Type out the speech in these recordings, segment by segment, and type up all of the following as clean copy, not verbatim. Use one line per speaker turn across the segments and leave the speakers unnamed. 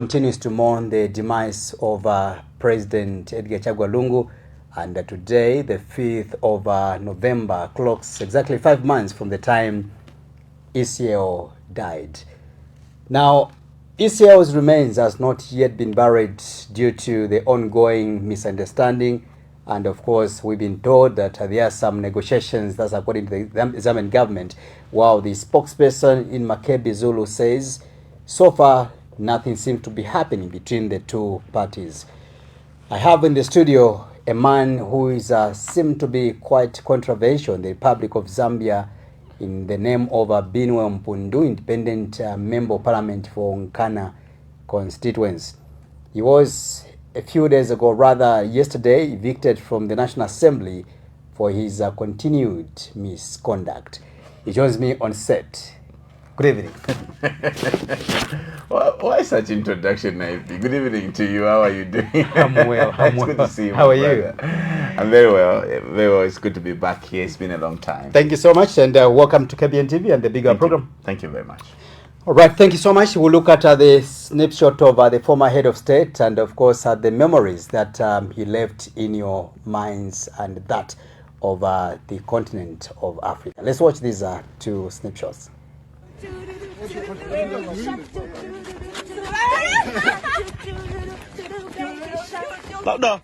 Continues to mourn the demise of President Edgar Chagwa Lungu, and today, the 5th of November, clocks exactly 5 months from the time ECL died. Now, ECL's remains has not yet been buried due to the ongoing misunderstanding, and of course, we've been told that there are some negotiations, that's according to the Zambian government, while the spokesperson in Makebi Zulu says, so far, nothing seems to be happening between the two parties. I have in the studio a man who is seemed to be quite controversial in the Republic of Zambia in the name of Binwell Mpundu, independent member of parliament for Nkana constituency. He was a few days ago, rather yesterday, evicted from the National Assembly for his continued misconduct. He joins me on set. Good evening.
Why such introduction, Naifi? Good evening to you. How are you doing?
I'm well.
It's good to see you.
How are you?
I'm very well. Very well. It's good to be back here. It's been a long time.
Thank you so much, and welcome to KBN TV and the bigger program.
Thank you very much.
All right, thank you so much. We'll look at the snapshot of the former head of state and, of course, the memories that he left in your minds and that of the continent of Africa. Let's watch these two snapshots.
Louder.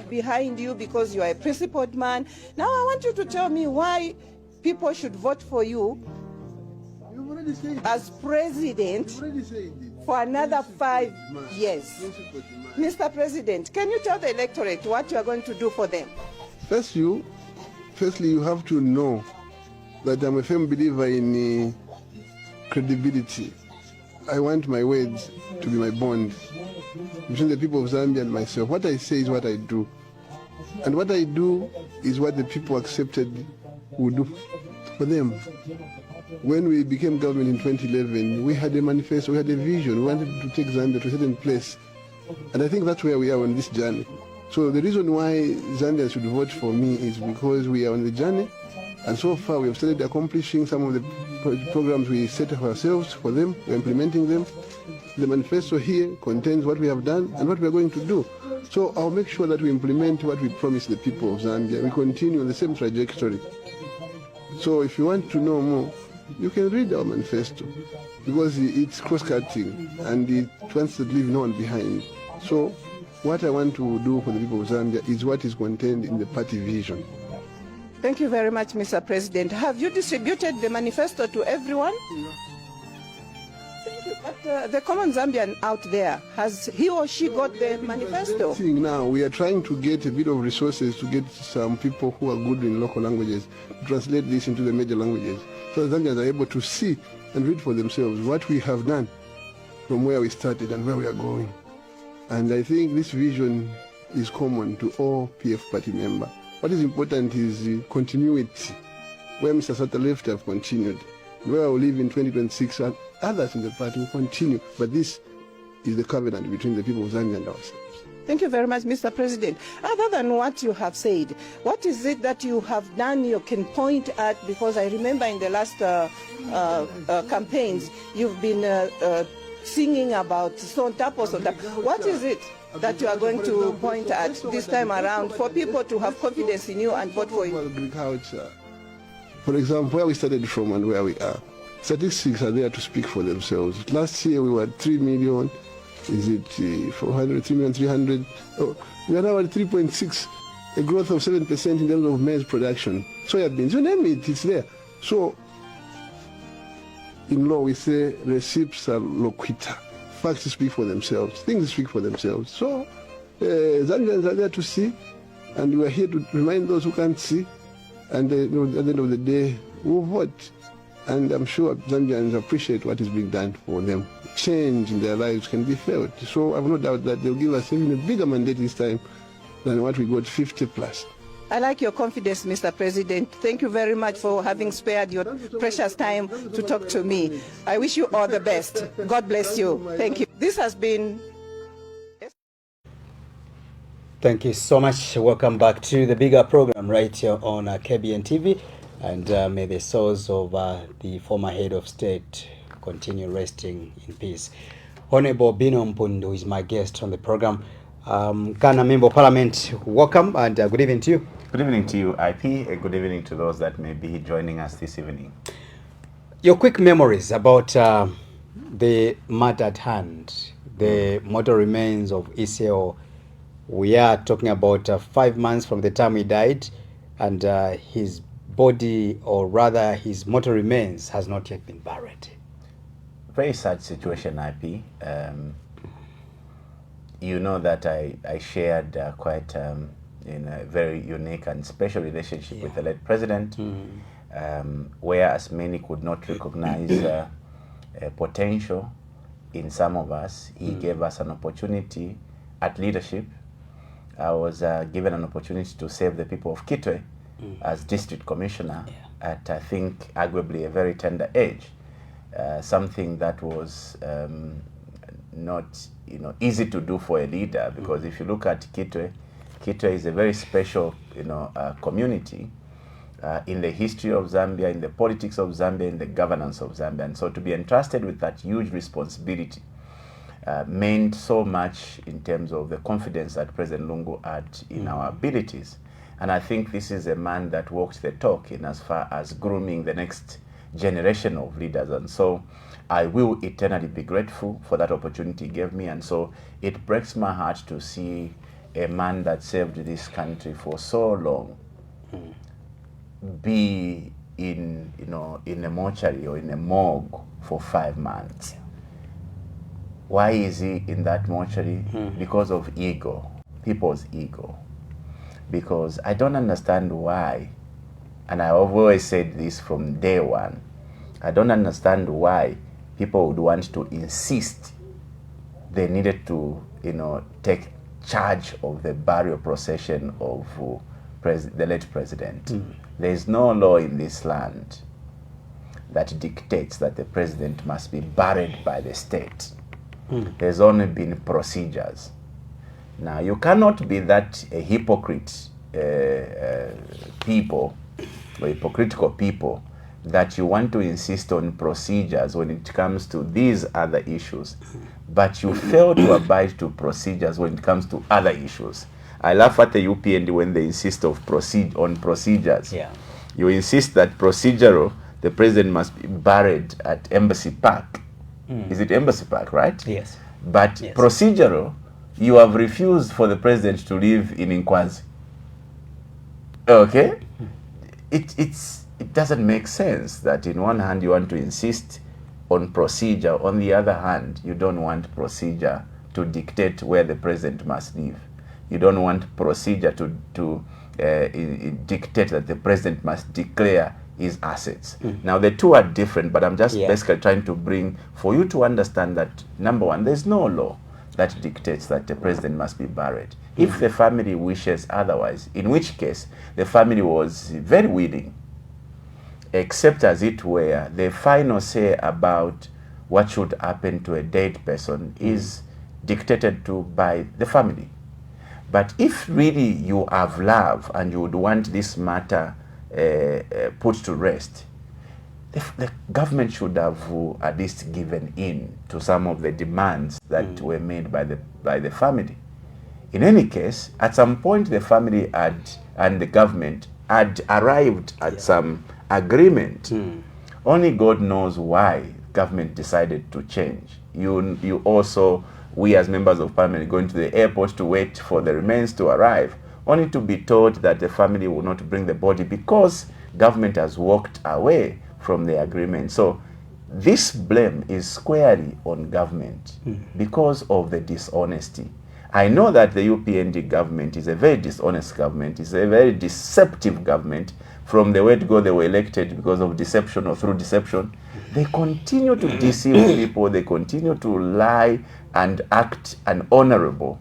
Behind you because you are a principled man. Now I want you to tell me why people should vote for you as president for another 5 years. Mr. President, can you tell the electorate what you are going to do for them?
Firstly, you have to know that I'm a firm believer in credibility. I want my words to be my bond between the people of Zambia and myself. What I say is what I do. And what I do is what the people accepted would do for them. When we became government in 2011, we had a manifesto, we had a vision. We wanted to take Zambia to a certain place. And I think that's where we are on this journey. So the reason why Zambians should vote for me is because we are on the journey. And so far we have started accomplishing some of the programs we set for ourselves for them. We're implementing them. The manifesto here contains what we have done and what we are going to do. So I'll make sure that we implement what we promised the people of Zambia. We continue on the same trajectory. So if you want to know more, you can read our manifesto because it's cross-cutting and it wants to leave no one behind. So what I want to do for the people of Zambia is what is contained in the party vision.
Thank you very much, Mr. President. Have you distributed the manifesto to everyone?
Yeah.
Thank you. But the common Zambian out there, has he or she got the manifesto?
Now we are trying to get a bit of resources to get some people who are good in local languages to translate this into the major languages, so Zambians are able to see and read for themselves what we have done from where we started and where we are going. And I think this vision is common to all PF party members. What is important is continuity. Where Mr. Sata left, have continued. Where I will live in 2026, and others in the party will continue. But this is the covenant between the people of Zambia and ourselves.
Thank you very much, Mr. President. Other than what you have said, what is it that you have done you can point at? Because I remember in the last campaigns, you've been singing about Sontapo. What is it that you are going to point at this time around for people to have confidence in you and vote for you?
Agriculture. For example, where we started from and where we are. Statistics are there to speak for themselves. Last year we were 3 million, is it 400, 3,300,000? Oh, we are now at 3.6, a growth of 7% in terms of maize production. Soya beans, you name it, it's there. So, in law we say, recipes are loquita. Facts speak for themselves, things speak for themselves. So, Zambians are there to see, and we are here to remind those who can't see, and at the end of the day, we'll vote. And I'm sure Zambians appreciate what is being done for them. Change in their lives can be felt. So I have no doubt that they'll give us even a bigger mandate this time than what we got 50 plus.
I like your confidence, Mr. President. Thank you very much for having spared your precious time to talk to me. I wish you all the best. God bless you. Thank you. This has been...
Thank you so much. Welcome back to the bigger program right here on KBN TV. And may the souls of the former head of state continue resting in peace. Honorable Binwell Mpundu is my guest on the program. Ghana Member of Parliament, welcome and good evening to you.
Good evening to you, IP. Good evening to those that may be joining us this evening.
Your quick memories about the matter at hand, the mortal remains of Iseo. We are talking about 5 months from the time he died, and his body, or rather his mortal remains, has not yet been buried.
Very sad situation, IP. You know that I shared quite in a very unique and special relationship with the late president, whereas many could not recognize potential in some of us. He gave us an opportunity at leadership. I was given an opportunity to serve the people of Kitwe as district commissioner at, I think, arguably a very tender age. Something that was not easy to do for a leader, because if you look at Kitwe, Kitwe is a very special community in the history of Zambia, in the politics of Zambia, in the governance of Zambia. And so to be entrusted with that huge responsibility meant so much in terms of the confidence that President Lungu had in our abilities. And I think this is a man that walked the talk in as far as grooming the next generation of leaders. And so I will eternally be grateful for that opportunity he gave me. And so it breaks my heart to see a man that served this country for so long be in a mortuary or in a morgue for 5 months. Why is he in that mortuary? Because of ego, people's ego. Because I don't understand why, and I've always said this from day one, I don't understand why people would want to insist they needed to, take charge of the burial procession of the late president. There is no law in this land that dictates that the president must be buried by the state. There's only been procedures. Now, you cannot be that a hypocrite people, or hypocritical people, that you want to insist on procedures when it comes to these other issues, but you fail to abide to procedures when it comes to other issues. I laugh at the UPND when they insist on procedures.
Yeah.
You insist that procedural, the president must be buried at Embassy Park. Is it Embassy Park, right?
Yes.
But
yes.
Procedural, you have refused for the president to live in Nkwazi. Okay? It doesn't make sense that in one hand you want to insist on procedure, on the other hand you don't want procedure to dictate where the president must live. You don't want procedure to dictate that the president must declare his assets. Now the two are different, but I'm just basically trying to bring for you to understand that, number one, there's no law that dictates that the president must be buried. If the family wishes otherwise, in which case the family was very willing, except as it were, the final say about what should happen to a dead person is dictated to by the family. But if really you have love and you would want this matter put to rest, the government should have at least given in to some of the demands that were made by the family. In any case, at some point the family and the government had arrived at some agreement. Only God knows why government decided to change. You also, we as members of parliament, going to the airport to wait for the remains to arrive, only to be told that the family will not bring the body because government has walked away from the agreement. So this blame is squarely on government because of the dishonesty. I know that the UPND government is a very dishonest government. It's a very deceptive government. From the word go, they were elected because of deception or through deception. They continue to deceive people. They continue to lie and act unhonorable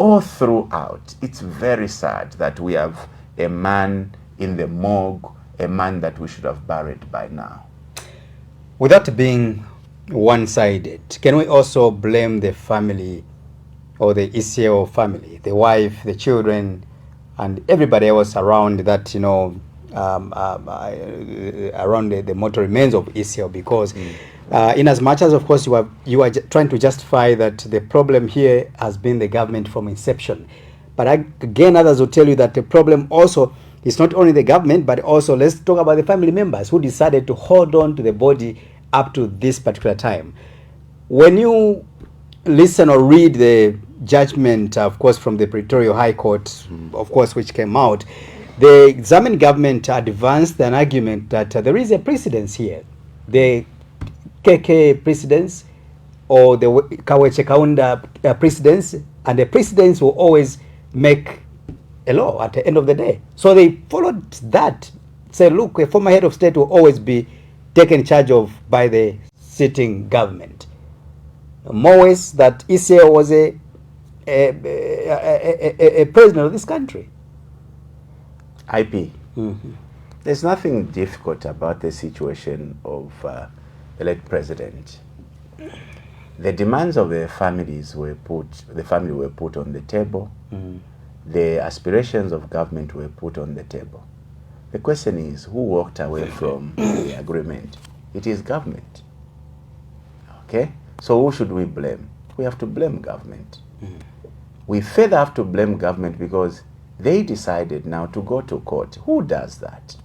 all throughout, it's very sad that we have a man in the morgue, a man that we should have buried by now.
Without being one-sided, can we also blame the family or the ECO family, the wife, the children, and everybody else around that, around the mortal remains of ECO? Because in as much as, of course, you are trying to justify that the problem here has been the government from inception. But again, others will tell you that the problem also is not only the government, but also, let's talk about the family members who decided to hold on to the body up to this particular time. When you listen or read the judgment, of course, from the Pretoria High Court, of course, which came out, the Zambian government advanced an argument that there is a precedence here. The KK precedence or the Kaweche Kaunda precedence, and the precedence will always make a law at the end of the day. So they followed that. Say, look, a former head of state will always be taken charge of by the sitting government. More ways that ECO was a president of this country.
IP. There's nothing difficult about the situation of the late president. The demands of the families were put on the table. The aspirations of government were put on the table. The question is, who walked away from the agreement? It is government. Okay? So who should we blame? We have to blame government. We further have to blame government because they decided now to go to court. Who does that?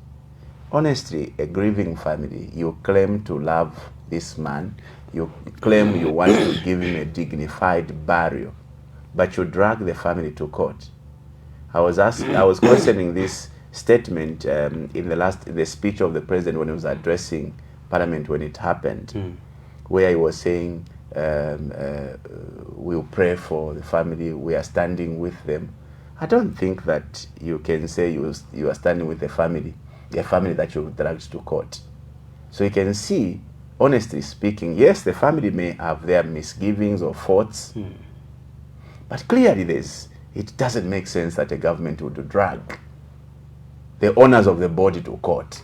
Honestly, a grieving family, you claim to love this man, you claim you want to give him a dignified burial, but you drag the family to court. I was questioning this statement in the speech of the president when he was addressing Parliament when it happened, where he was saying, we'll pray for the family, we are standing with them. I don't think that you can say you are standing with a family that you dragged to court. So you can see, honestly speaking, yes, the family may have their misgivings or faults, but clearly it doesn't make sense that a government would drag the owners of the body to court.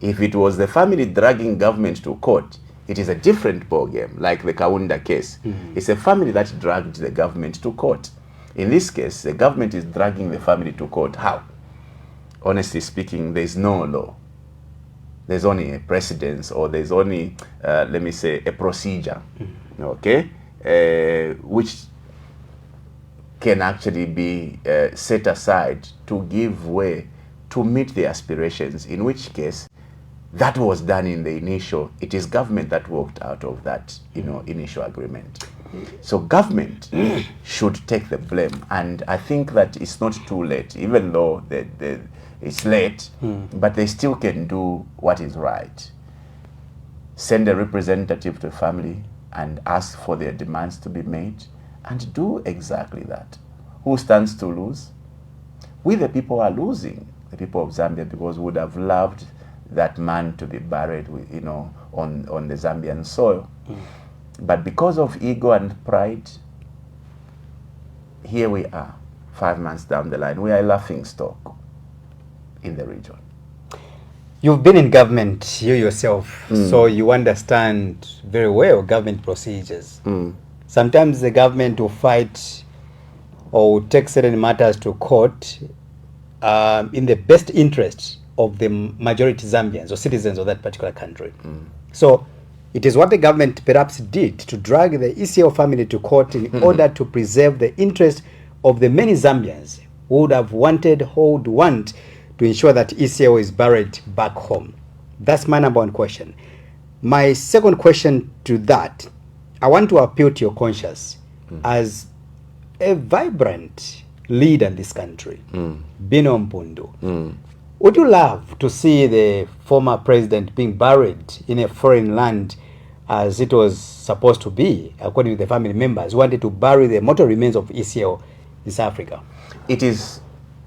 If it was the family dragging government to court, it is a different ballgame, like the Kaunda case. It's a family that dragged the government to court. In this case, the government is dragging the family to court. How? Honestly speaking, there's no law. There's only a precedence, or there's only, let me say, a procedure, okay, which can actually be set aside to give way to meet the aspirations, in which case that was done in the initial. It is government that walked out of that, initial agreement. So government should take the blame, and I think that it's not too late, even though it's late, but they still can do what is right. Send a representative to the family and ask for their demands to be made, and do exactly that. Who stands to lose? We the people are losing, the people of Zambia, because we would have loved that man to be buried with, on the Zambian soil. But because of ego and pride, here we are, 5 months down the line. We are a laughing stock in the region.
You've been in government, you yourself, so you understand very well government procedures. Sometimes the government will fight or will take certain matters to court in the best interest of the majority Zambians or citizens of that particular country. So it is what the government perhaps did to drag the ECO family to court in order to preserve the interest of the many Zambians who would have wanted or would want to ensure that ECO is buried back home. That's my number one question. My second question to that, I want to appeal to your conscience as a vibrant leader in this country, Binwell Mpundu. Would you love to see the former president being buried in a foreign land as it was supposed to be, according to the family members who wanted to bury the mortal remains of ECO in South Africa?
It is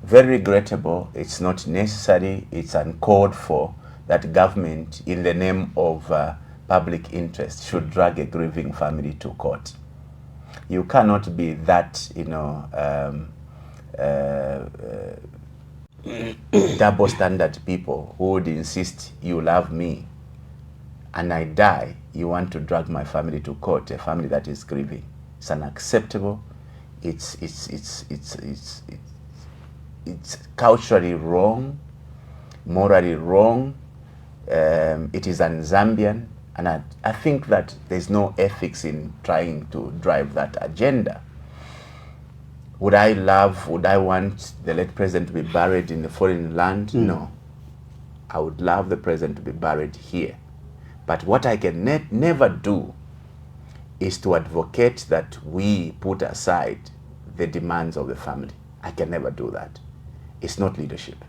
very regrettable. It's not necessary. It's uncalled for that government, in the name of public interest, should drag a grieving family to court. You cannot be that, double standard people who would insist you love me and I die, you want to drag my family to court, a family that is grieving. It's unacceptable. It's culturally wrong, morally wrong. It is un-Zambian, and I think that there's no ethics in trying to drive that agenda. Would I want the late president to be buried in a foreign land? No. I would love the president to be buried here. But what I can never do is to advocate that we put aside the demands of the family. I can never do that. It's not leadership.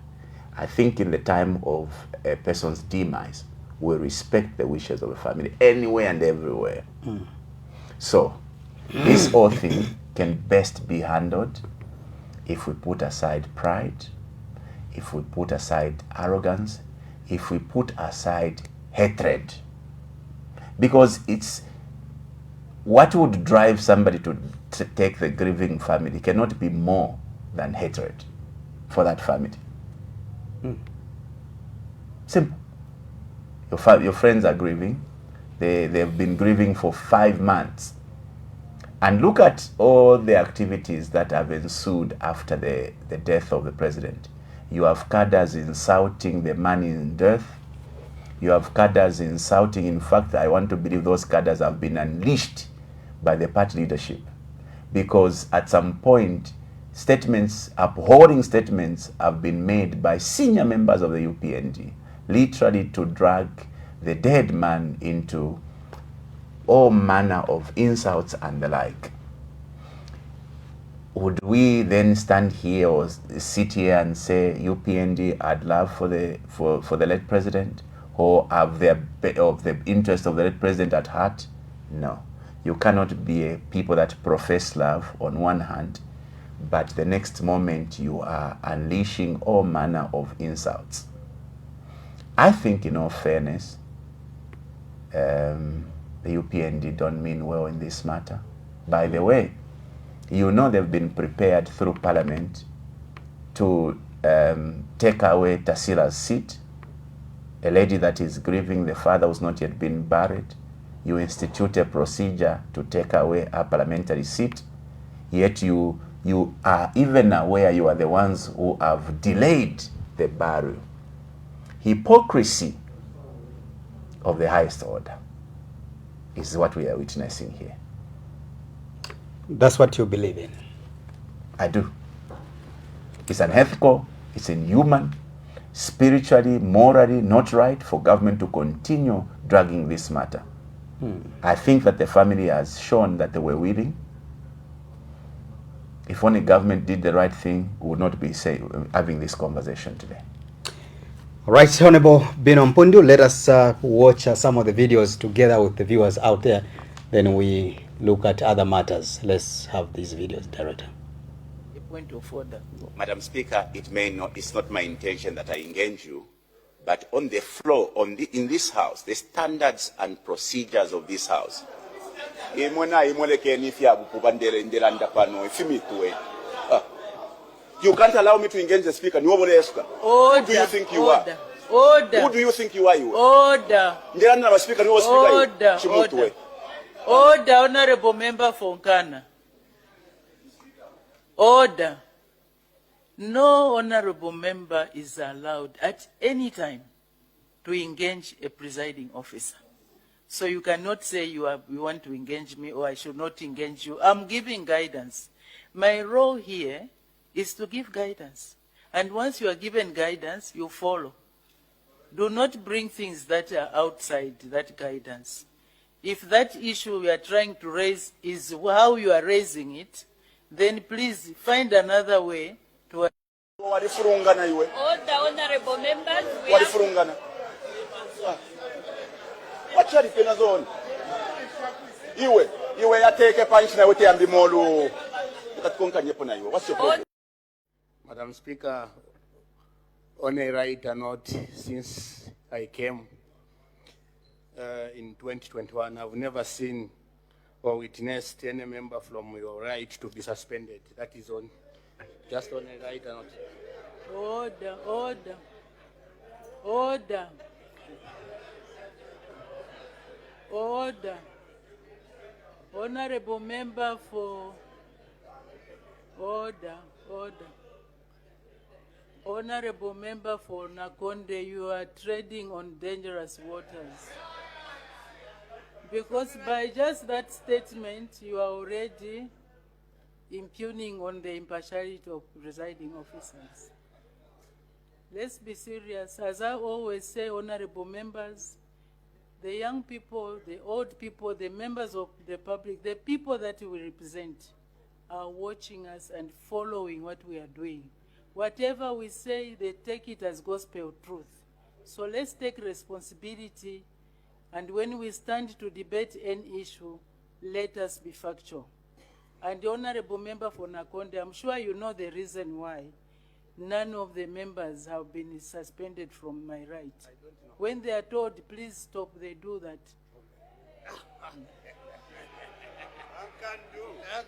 I think in the time of a person's demise, we respect the wishes of the family anywhere and everywhere. So this whole thing can best be handled if we put aside pride, if we put aside arrogance, if we put aside hatred. Because it's what would drive somebody to take the grieving family cannot be more than hatred for that family. Simple. Your friends are grieving. They've been grieving for 5 months. And look at all the activities that have ensued after the death of the president. You have cadres insulting the man in death. You have cadres insulting. In fact, I want to believe those cadres have been unleashed by the party leadership, because at some point, abhorring statements have been made by senior members of the UPND, literally to drag the dead man into all manner of insults and the like. Would we then stand here or sit here and say UPND had love for the late president, or have the interest of the late president at heart? No. You cannot be a people that profess love on one hand, but the next moment you are unleashing all manner of insults. I think, in all fairness, the UPND don't mean well in this matter. By the way, you know they've been prepared through Parliament to take away Tasila's seat, a lady that is grieving, the father who's not yet been buried. You institute a procedure to take away a parliamentary seat, yet you are even aware you are the ones who have delayed the burial. Hypocrisy of the highest order is what we are witnessing here.
That's what you believe in?
I do. It's unethical, it's inhuman, spiritually, morally not right for government to continue dragging this matter. I think that the family has shown that they were willing. If only government did the right thing, we would not be having this conversation today.
All right, Honorable Binwell Mpundu, let us watch some of the videos together with the viewers out there. Then we look at other matters. Let's have these videos, Director.
A point of order.
Madam Speaker, it's not my intention that I engage you, but on the floor, in this house, the standards and procedures of this house. You can't allow me to engage the speaker. Who do you think you are?
Order.
Who do you think you are?
Order.
Order.
Order, Honorable Member Fonkana. Order. No honorable member is allowed at any time to engage a presiding officer. So you cannot say you want to engage me or I should not engage you. I'm giving guidance. My role here is to give guidance. And once you are given guidance, you follow. Do not bring things that are outside that guidance. If that issue we are trying to raise is how you are raising it, then please find another way to...
Order,
honorable members.
What are the zone? You take a punch now with the molu. What's your problem?
Madam Speaker, on a right or not, since I came in 2021, I've never seen or witnessed any member from your right to be suspended. That is on, just on a right and not.
Order, order, order, order. Honorable member for order, order. Honorable member for Nakonde, you are treading on dangerous waters. Because by just that statement, you are already impugning on the impartiality of presiding officers. Let's be serious. As I always say, honorable members, the young people, the old people, the members of the public, the people that we represent are watching us and following what we are doing. Whatever we say, they take it as gospel truth. So let's take responsibility, and when we stand to debate any issue, let us be factual. And the honorable member for Nakonde, I'm sure you know the reason why none of the members have been suspended from my right. When they are told, please stop, they do that.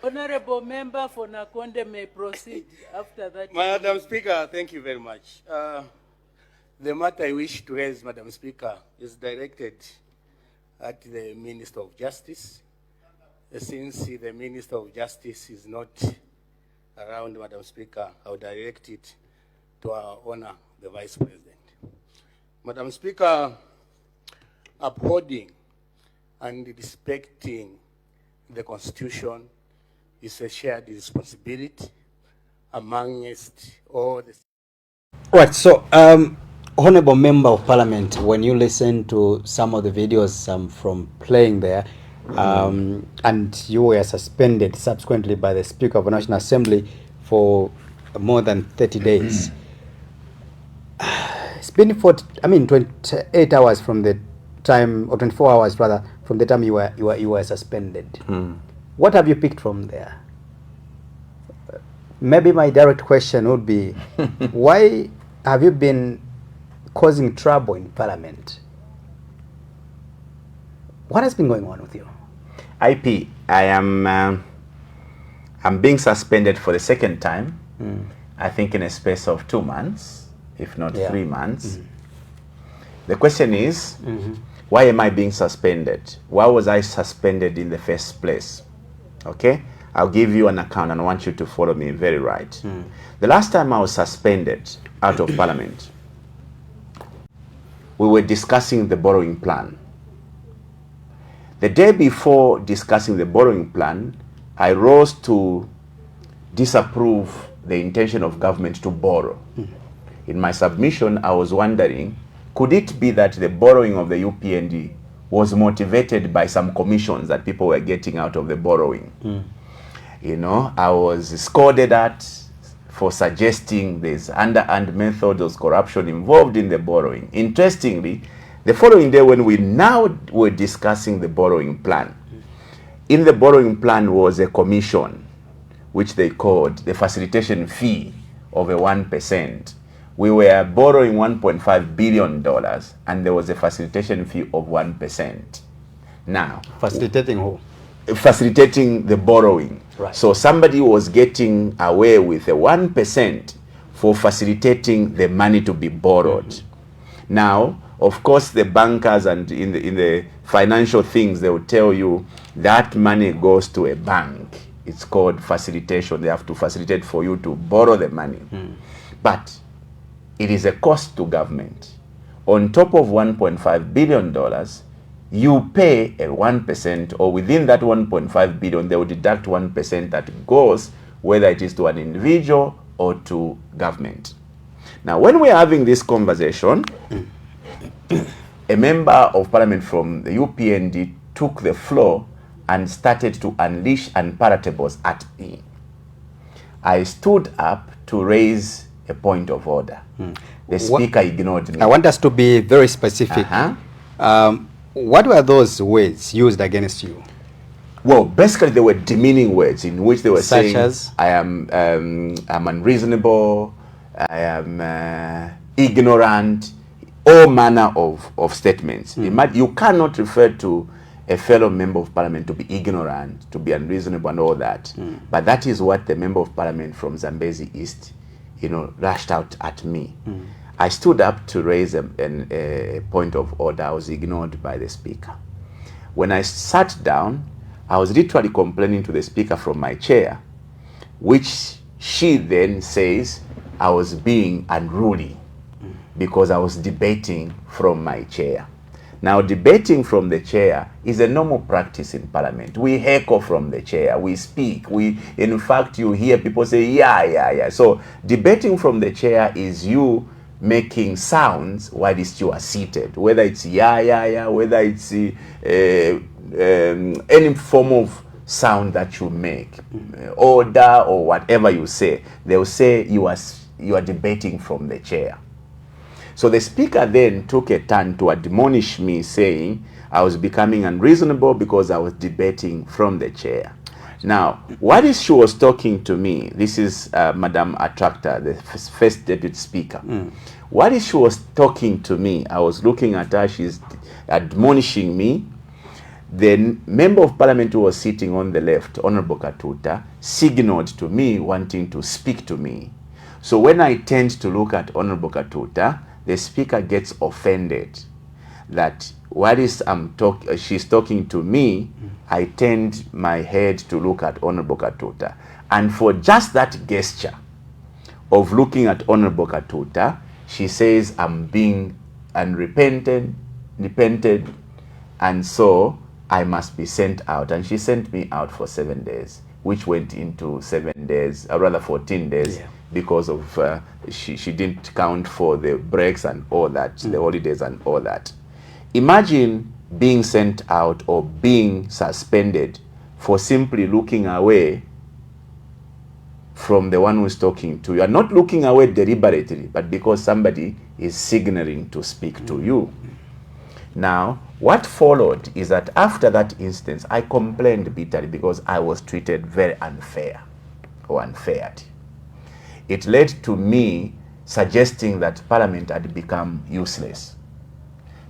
Honorable member for Nakonde may proceed after that.
Madam Speaker, thank you very much. The matter I wish to raise, Madam Speaker, is directed at the Minister of Justice. Since the Minister of Justice is not around, Madam Speaker, I will direct it to our honor, the Vice President. Madam Speaker, upholding and respecting the Constitution is a shared responsibility amongst all the...
Right, so Honorable Member of Parliament, when you listen to some of the videos from playing there, and you were suspended subsequently by the Speaker of the National Assembly for more than 30 days. It's been 28 hours from the time, or 24 hours rather, from the time you were suspended. What have you picked from there? Maybe my direct question would be, why have you been causing trouble in Parliament? What has been going on with you?
IP, I am I'm being suspended for the second time. I think in a space of 2 months, if not 3 months. The question is, why am I being suspended? Why was I suspended in the first place? Okay, I'll give you an account and I want you to follow me very right. The last time I was suspended out of Parliament, we were discussing the borrowing plan. The day before discussing the borrowing plan, I rose to disapprove the intention of government to borrow. In my submission, I was wondering, could it be that the borrowing of the UPND was motivated by some commissions that people were getting out of the borrowing? You know, I was scolded at for suggesting there's underhand methods of corruption involved in the borrowing. Interestingly, the following day when we now were discussing the borrowing plan, in the borrowing plan was a commission, which they called the facilitation fee of a 1%. We were borrowing $1.5 billion and there was a facilitation fee of 1%. Now,
Facilitating who?
Facilitating the borrowing.
Right.
So somebody was getting away with a 1% for facilitating the money to be borrowed. Now, of course, the bankers and in the financial things, they will tell you that money goes to a bank. It's called facilitation. They have to facilitate for you to borrow the money. But it is a cost to government. On top of $1.5 billion, you pay a 1%, or within that 1.5 billion, they will deduct 1% that goes, whether it is to an individual or to government. Now, when we are having this conversation, a member of Parliament from the UPND took the floor and started to unleash unparatables at me. I stood up to raise a point of order. The speaker ignored me.
I want us to be very specific. What were those words used against you?
Well, basically they were demeaning words in which they were
Such
saying,
as?
I'm unreasonable, I am ignorant, all manner of statements. You cannot refer to a fellow member of parliament to be ignorant, to be unreasonable and all that. But that is what the member of parliament from Zambezi East, rushed out at me. I stood up to raise a point of order. I was ignored by the speaker. When I sat down, I was literally complaining to the speaker from my chair, which she then says I was being unruly because I was debating from my chair. Now, debating from the chair is a normal practice in parliament. We heckle from the chair, we speak, in fact, you hear people say, yeah. So debating from the chair is you making sounds while you are seated, whether it's yeah, whether it's any form of sound that you make, order or whatever you say. They'll say you are debating from the chair. So the speaker then took a turn to admonish me, saying I was becoming unreasonable because I was debating from the chair. Now, what is she was talking to me? This is Madam Attractor, the first deputy speaker. What is she was talking to me? I was looking at her. She's admonishing me. The member of parliament who was sitting on the left, Honorable Katuta, signaled to me wanting to speak to me. So when I tend to look at Honorable Katuta, the speaker gets offended that she's talking to me. I tend my head to look at Honorable Katuta. And for just that gesture of looking at Honorable Katuta, she says I'm being unrepentant, and so I must be sent out. And she sent me out for 7 days, which went into 7 days, or rather 14 days, because of she didn't count for the breaks and all that, the holidays and all that. Imagine being sent out or being suspended for simply looking away from the one who's talking to you. You are not looking away deliberately, but because somebody is signaling to speak to you. Now, what followed is that after that instance, I complained bitterly because I was treated very unfair or unfairly. It led to me suggesting that Parliament had become useless.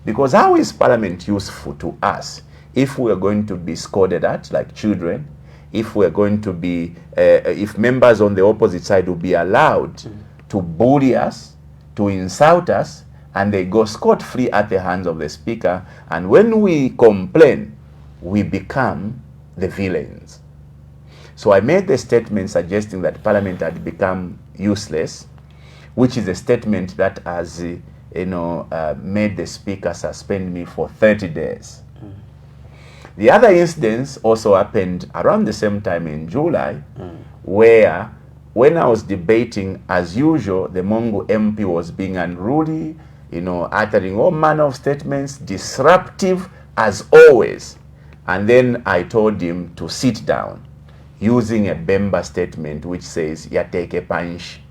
Because how is Parliament useful to us if we are going to be scolded at like children, if we are going to be, if members on the opposite side will be allowed to bully us, to insult us, and they go scot-free at the hands of the speaker, and when we complain, we become the villains. So I made the statement suggesting that Parliament had become useless, which is a statement that has made the speaker suspend me for 30 days. The other incidents also happened around the same time in July, where when I was debating, as usual, the Mongo MP was being unruly, uttering all manner of statements, disruptive as always. And then I told him to sit down, using a Bemba statement which says, "Yateke punch."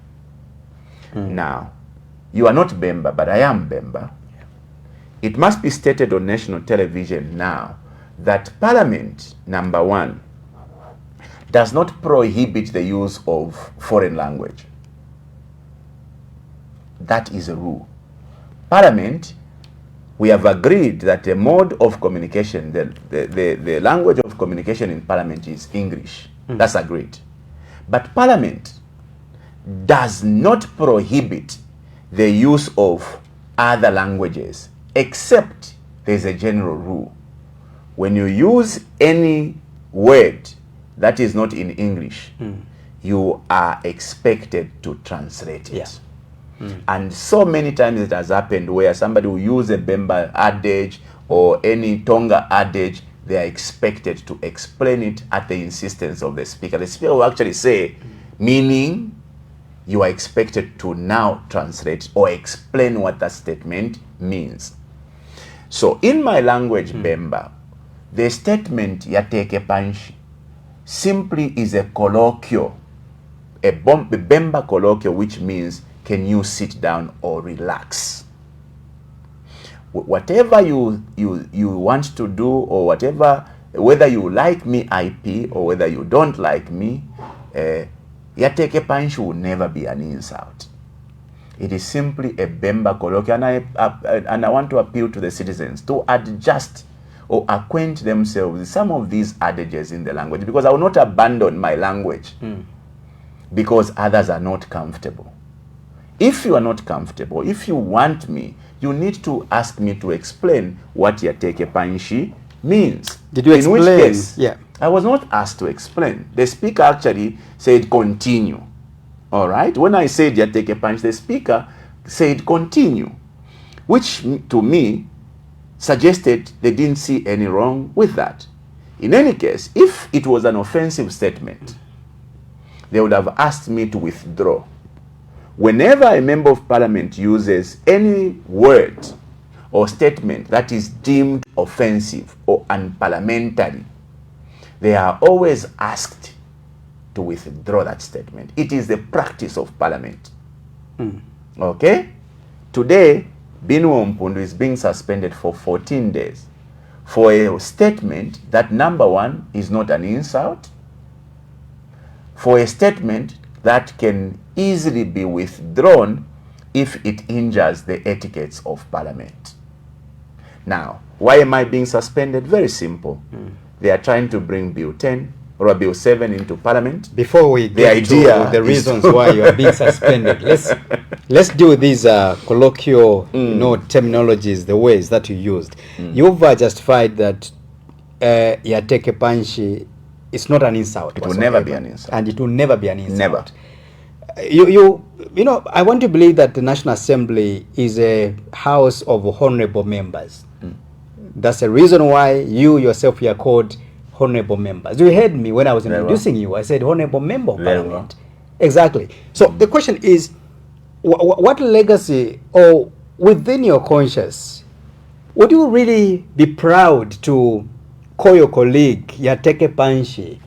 Now, you are not Bemba, but I am Bemba. It must be stated on national television now that Parliament, number one, does not prohibit the use of foreign language. That is a rule. Parliament, we have agreed that the mode of communication, the language of communication in Parliament is English. That's agreed. But Parliament does not prohibit the use of other languages, except there's a general rule. When you use any word that is not in English, you are expected to translate it. And so many times it has happened where somebody will use a Bemba adage or any Tonga adage, they are expected to explain it at the insistence of the speaker. The speaker will actually say, meaning you are expected to now translate or explain what that statement means. So in my language, Bemba, the statement "Yateke punch" simply is a colloquial, a Bemba colloquial, which means can you sit down or relax. Whatever you want to do, or whether you like me IP or whether you don't like me, Yateke punch will never be an insult. It is simply a Bemba colloquial, and I want to appeal to the citizens to adjust or acquaint themselves with some of these adages in the language, because I will not abandon my language because others are not comfortable. If you are not comfortable, if you want me, you need to ask me to explain what Yateke Panshi means.
Did you explain?
In which case,
yeah.
I was not asked to explain. The speaker actually said continue. All right? When I said Yateke Panshi, the speaker said continue, which to me suggested they didn't see any wrong with that. In any case, if it was an offensive statement, they would have asked me to withdraw. Whenever a member of parliament uses any word or statement that is deemed offensive or unparliamentary, they are always asked to withdraw that statement. It is the practice of parliament. Okay? Today, Binwell Mpundu is being suspended for 14 days for a statement that, number one, is not an insult, for a statement that can easily be withdrawn if it injures the etiquettes of parliament. Now, why am I being suspended? Very simple. They are trying to bring Bill 10 or Bill 7 into parliament.
Before we get to the reasons why you are being suspended, let's deal with these colloquial terminologies, the ways that you used. You've justified that Yateke Panshi is not an insult.
It will never be an insult.
And it will never be an insult.
Never.
You know, I want to believe that the National Assembly is a house of honorable members. That's the reason why you yourself are called honorable members. You heard me when I was introducing you. I said honorable member of parliament. Exactly. So the question is, what legacy, or within your conscience, would you really be proud to call your colleague Yateke Panshi,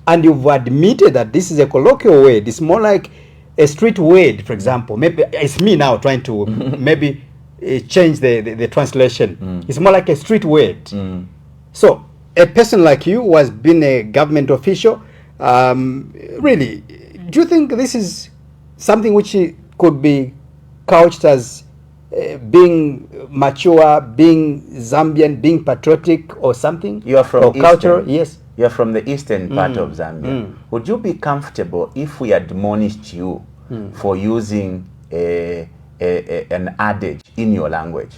and you've admitted that this is a colloquial word? It's more like a street word, for example. Maybe it's me now trying to maybe change the translation. It's more like a street word. So a person like you who has been a government official, really, do you think this is something which could be couched as being mature, being Zambian, being patriotic or something?
You are from
or cultural? Yes.
You are from the eastern part of Zambia. Would you be comfortable if we admonished you for using an adage in your language?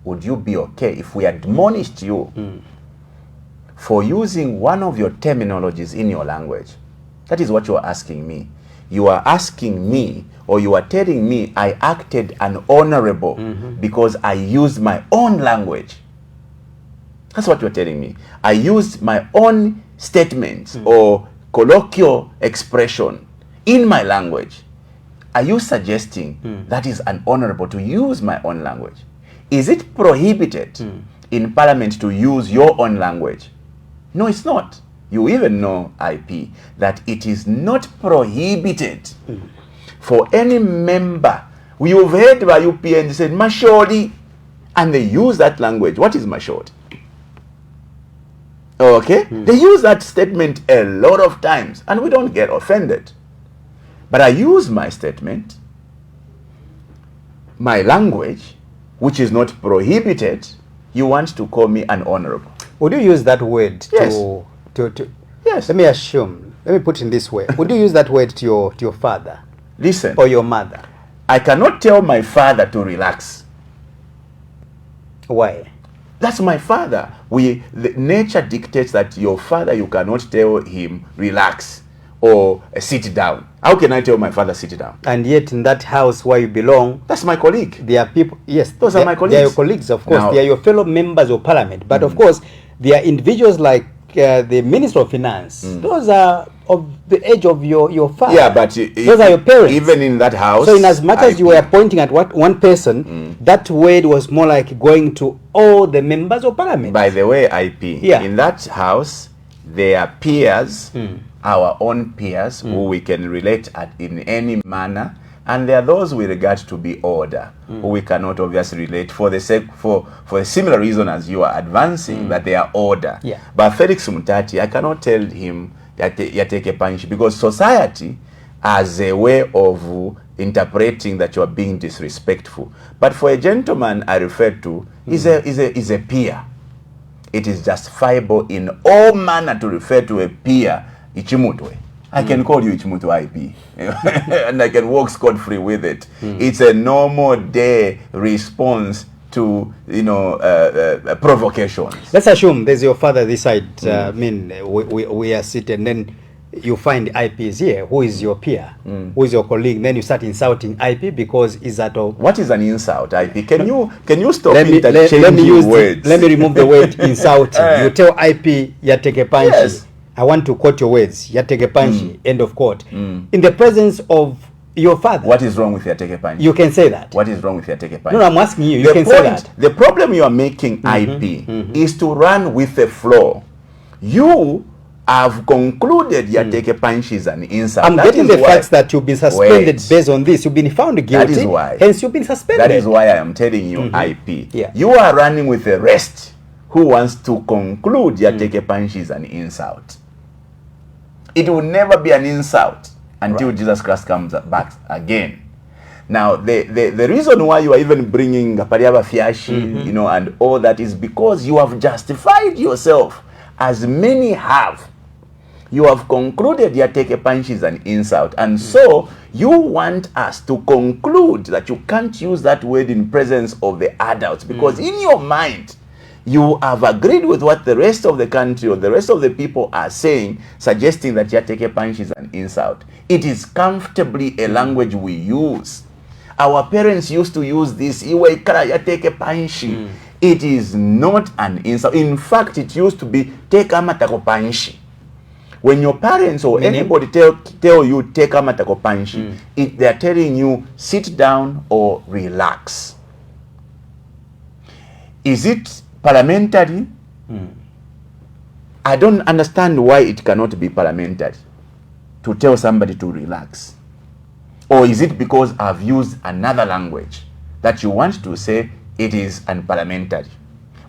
Would you be okay if we admonished you for using one of your terminologies in your language? That is what you are asking me. You are asking me, or you are telling me I acted unhonorable because I used my own language. That's what you're telling me. I used my own statements or colloquial expression in my language. Are you suggesting that is unhonorable to use my own language? Is it prohibited in parliament to use your own language? No, it's not. You even know, IP, that it is not prohibited for any member. You've heard by UPN said Mashodi, and they use that language. What is Mashodi? Okay? They use that statement a lot of times, and we don't get offended. But I use my statement, my language, which is not prohibited. You want to call me unhonorable.
Would you use that word to
Yes.
Let me put it in this way. Would you use that word to your father?
Listen.
Or your mother?
I cannot tell my father to relax.
Why?
That's my father. Nature dictates that your father, you cannot tell him relax or sit down. How can I tell my father sit down?
And yet in that house where you belong,
that's my colleague.
There are people, yes.
Those are my colleagues.
They are your colleagues, of course.
Now,
they are your fellow members of parliament. But of course, there are individuals like the Minister of Finance. Those are of the age of your father.
Yeah, but
those are your parents.
Even in that house.
So in as much as you were pointing at one person, that word was more like going to all the members of parliament.
By the way, IP, in that house, there are peers, our own peers, who we can relate in any manner, and there are those we regard to be order, who we cannot obviously relate for a similar reason as you are advancing, that they are order.
Yeah.
But Felix Mutati, I cannot tell him Yateke Panshi, because society has a way of interpreting that you are being disrespectful. But for a gentleman I refer to, is a peer. it is justifiable in all manner to refer to a peer Ichimutwe. I can call you Ichimutu IP and I can walk scot-free with it. It's a normal day response to, you know, provocations.
Let's assume there's your father this side. I mean, we are sitting, then you find IPs here. Who is your peer? Who is your colleague? Then you start insulting IP because is that all?
What is an insult, IP? Can you stop
let me
interchanging words?
Let me remove the word insulting. You tell IP yateke panchi.
Yes.
I want to quote your words. Yateke panchi. End of quote. In the presence of your father.
What is wrong with Yateke panchi?
You can say that.
What is wrong with Yateke panchi?
No, I'm asking you. You can say that.
The problem you are making, IP, is to run with the flow. You have concluded Yateke panchi is an insult.
I'm getting the facts that you've been suspended based on this. You've been found guilty.
That is why.
Hence, you've been suspended.
That is why I am telling you, IP.
Yeah.
You are running with the rest who wants to conclude Yateke panchi is an insult. It will never be an insult until Jesus Christ comes back again. Now, the reason why you are even bringing Pariaba Fiashi, you know, and all that is because you have justified yourself, as many have. You have concluded Yateke panchi is an insult, and so you want us to conclude that you can't use that word in presence of the adults because in your mind, you have agreed with what the rest of the country or the rest of the people are saying, suggesting that Yateke panchi is an insult. It is comfortably a language we use. Our parents used to use this, Iwe kara Yateke panchi. It is not an insult. In fact, it used to be Teka matako panchi. When your parents or anybody tell you Teka matako panchi, they are telling you sit down or relax. Is it parliamentary? I don't understand why it cannot be parliamentary to tell somebody to relax. Or is it because I've used another language that you want to say it is unparliamentary?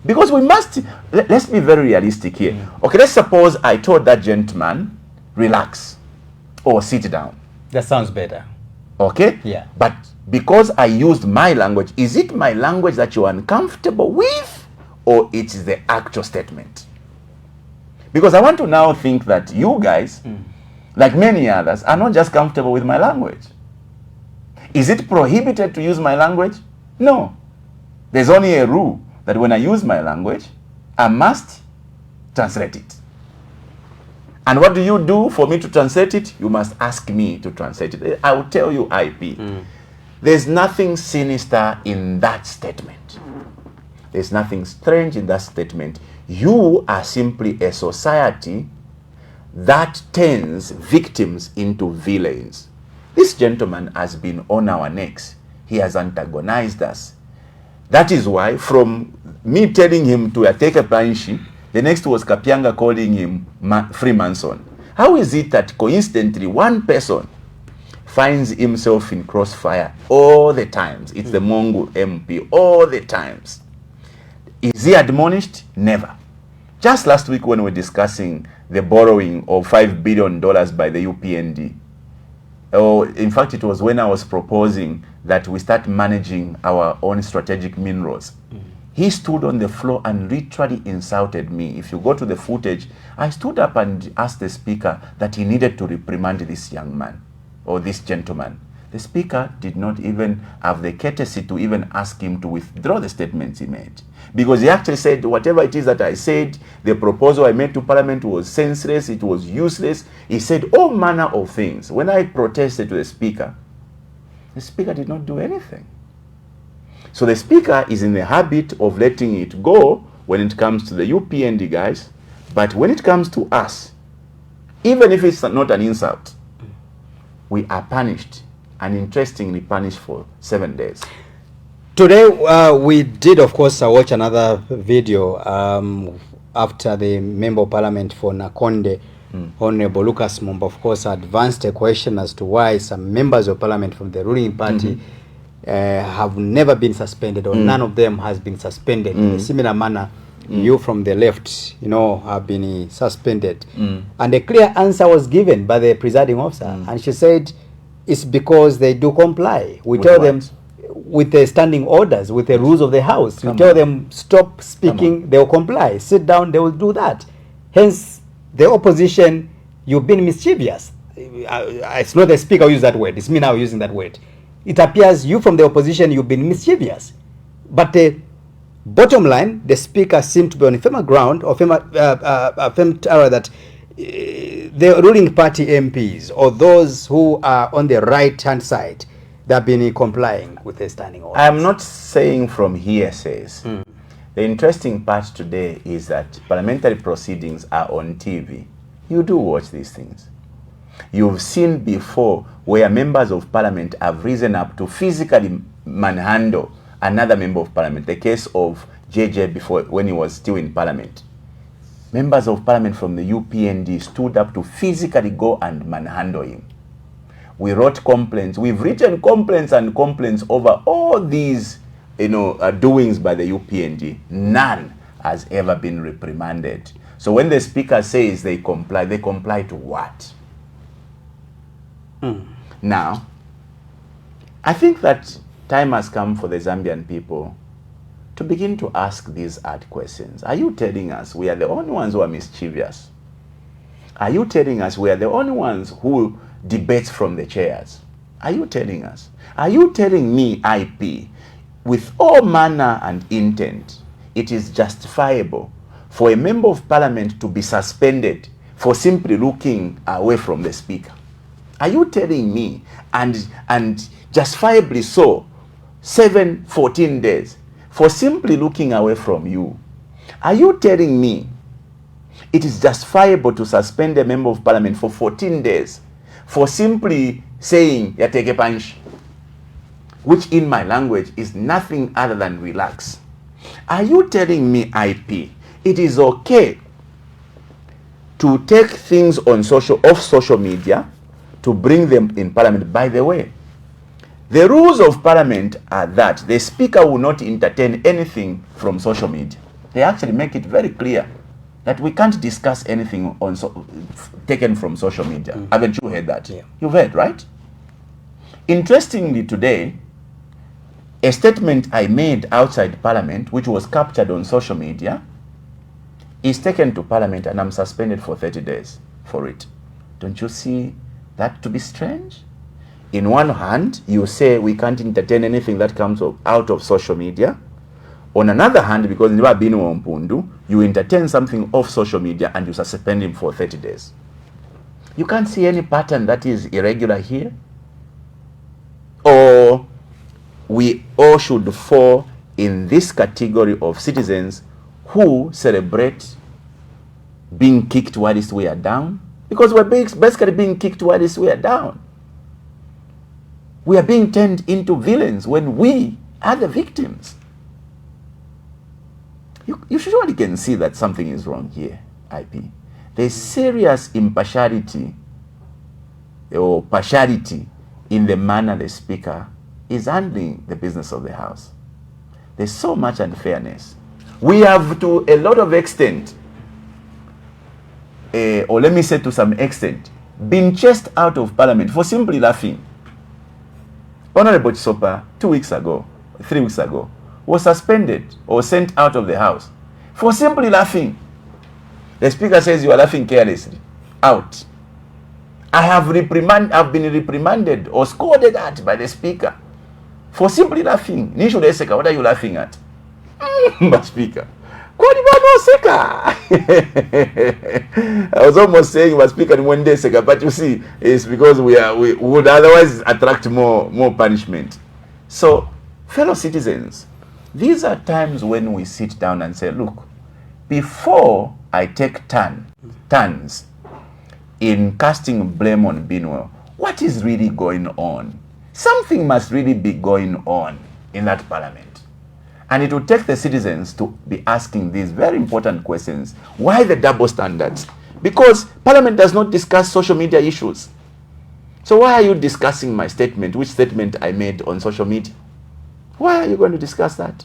Because we must, let's be very realistic here. Okay, let's suppose I told that gentleman, relax or sit down.
That sounds better.
Okay?
Yeah.
But because I used my language, is it my language that you're uncomfortable with? Or it's the actual statement? Because I want to now think that you guys, like many others, are not just comfortable with my language. Is it prohibited to use my language? No. There's only a rule that when I use my language, I must translate it. And what do you do for me to translate it? You must ask me to translate it. I will tell you, IP. There's nothing sinister in that statement. There's nothing strange in that statement. You are simply a society that turns victims into villains. This gentleman has been on our necks. He has antagonized us. That is why, from me telling him to take a panchi, the next was Kapianga calling him Freemason. How is it that coincidentally one person finds himself in crossfire all the times? It's the Mongo MP all the times. Is he admonished? Never. Just last week when we were discussing the borrowing of $5 billion by the UPND, in fact, it was when I was proposing that we start managing our own strategic minerals. He stood on the floor and literally insulted me. If you go to the footage, I stood up and asked the speaker that he needed to reprimand this young man or this gentleman. The speaker did not even have the courtesy to even ask him to withdraw the statements he made. Because he actually said, whatever it is that I said, the proposal I made to Parliament was senseless, it was useless. He said all manner of things. When I protested to the speaker did not do anything. So the speaker is in the habit of letting it go when it comes to the UPND guys. But when it comes to us, even if it's not an insult, we are punished. And interestingly punished for 7 days.
Today we did, of course, watch another video after the Member of Parliament for Nakonde, Honorable Lucas Mumba, of course, advanced a question as to why some members of Parliament from the ruling party have never been suspended, or none of them has been suspended. In a similar manner, you from the left, have been suspended. And a clear answer was given by the presiding officer, and she said, it's because they do comply. We tell them, with the standing orders, with the rules of the House. You tell them, stop speaking, they will comply. Sit down, they will do that. Hence, the opposition, you've been mischievous. It's not the speaker who used that word. It's me now using that word. It appears you from the opposition, you've been mischievous. But the bottom line, the speaker seemed to be on firmer ground, or firm terror that the ruling party MPs, or those who are on the right-hand side, they have been complying with the standing orders.
I'm not saying from hearsays. The interesting part today is that parliamentary proceedings are on TV. You do watch these things. You've seen before where members of parliament have risen up to physically manhandle another member of parliament. The case of JJ before, when he was still in parliament. Members of parliament from the UPND stood up to physically go and manhandle him. We wrote complaints. We've written complaints and complaints over all these, doings by the UPND. None has ever been reprimanded. So when the speaker says they comply to what? Now, I think that time has come for the Zambian people to begin to ask these hard questions. Are you telling us we are the only ones who are mischievous? Are you telling us we are the only ones who debate from the chairs? Are you telling us? Are you telling me, IP, with all manner and intent, it is justifiable for a member of parliament to be suspended for simply looking away from the speaker? Are you telling me, and justifiably so, 14 days for simply looking away from you? Are you telling me it is justifiable to suspend a member of parliament for 14 days for simply saying yateke punch, which in my language is nothing other than relax? Are you telling me, IP, it is okay to take things on off social media to bring them in parliament? By the way, the rules of parliament are that the speaker will not entertain anything from social media. They actually make it very clear that we can't discuss anything taken from social media. Haven't you heard that?
Yeah.
You've heard, right? Interestingly, today, a statement I made outside parliament, which was captured on social media, is taken to parliament, and I'm suspended for 30 days for it. Don't you see that to be strange? In one hand, you say we can't entertain anything that comes out of social media. On another hand, because you are Binwell Mpundu, you entertain something off social media and you suspend him for 30 days. You can't see any pattern that is irregular here? Or we all should fall in this category of citizens who celebrate being kicked whilst we are down? Because we're basically being kicked whilst we are down. We are being turned into villains when we are the victims. You surely can see that something is wrong here, IP. There's serious impartiality or partiality in the manner the speaker is handling the business of the House. There's so much unfairness. We have, to a lot of extent, or let me say to some extent, been chased out of parliament for simply laughing. Honorable Chisopa, 3 weeks ago, was suspended or sent out of the House for simply laughing. The speaker says you are laughing carelessly. Out. I've been reprimanded or scolded at by the speaker for simply laughing. Nishu Deseka, what are you laughing at? But speaker, I was almost saying was speaker in 1 day second, but you see, it's because we would otherwise attract more punishment. So, fellow citizens, these are times when we sit down and say, look, before I take turns in casting blame on Binwell, what is really going on? Something must really be going on in that parliament. And it will take the citizens to be asking these very important questions. Why the double standards? Because parliament does not discuss social media issues. So why are you discussing my statement, which statement I made on social media? Why are you going to discuss that?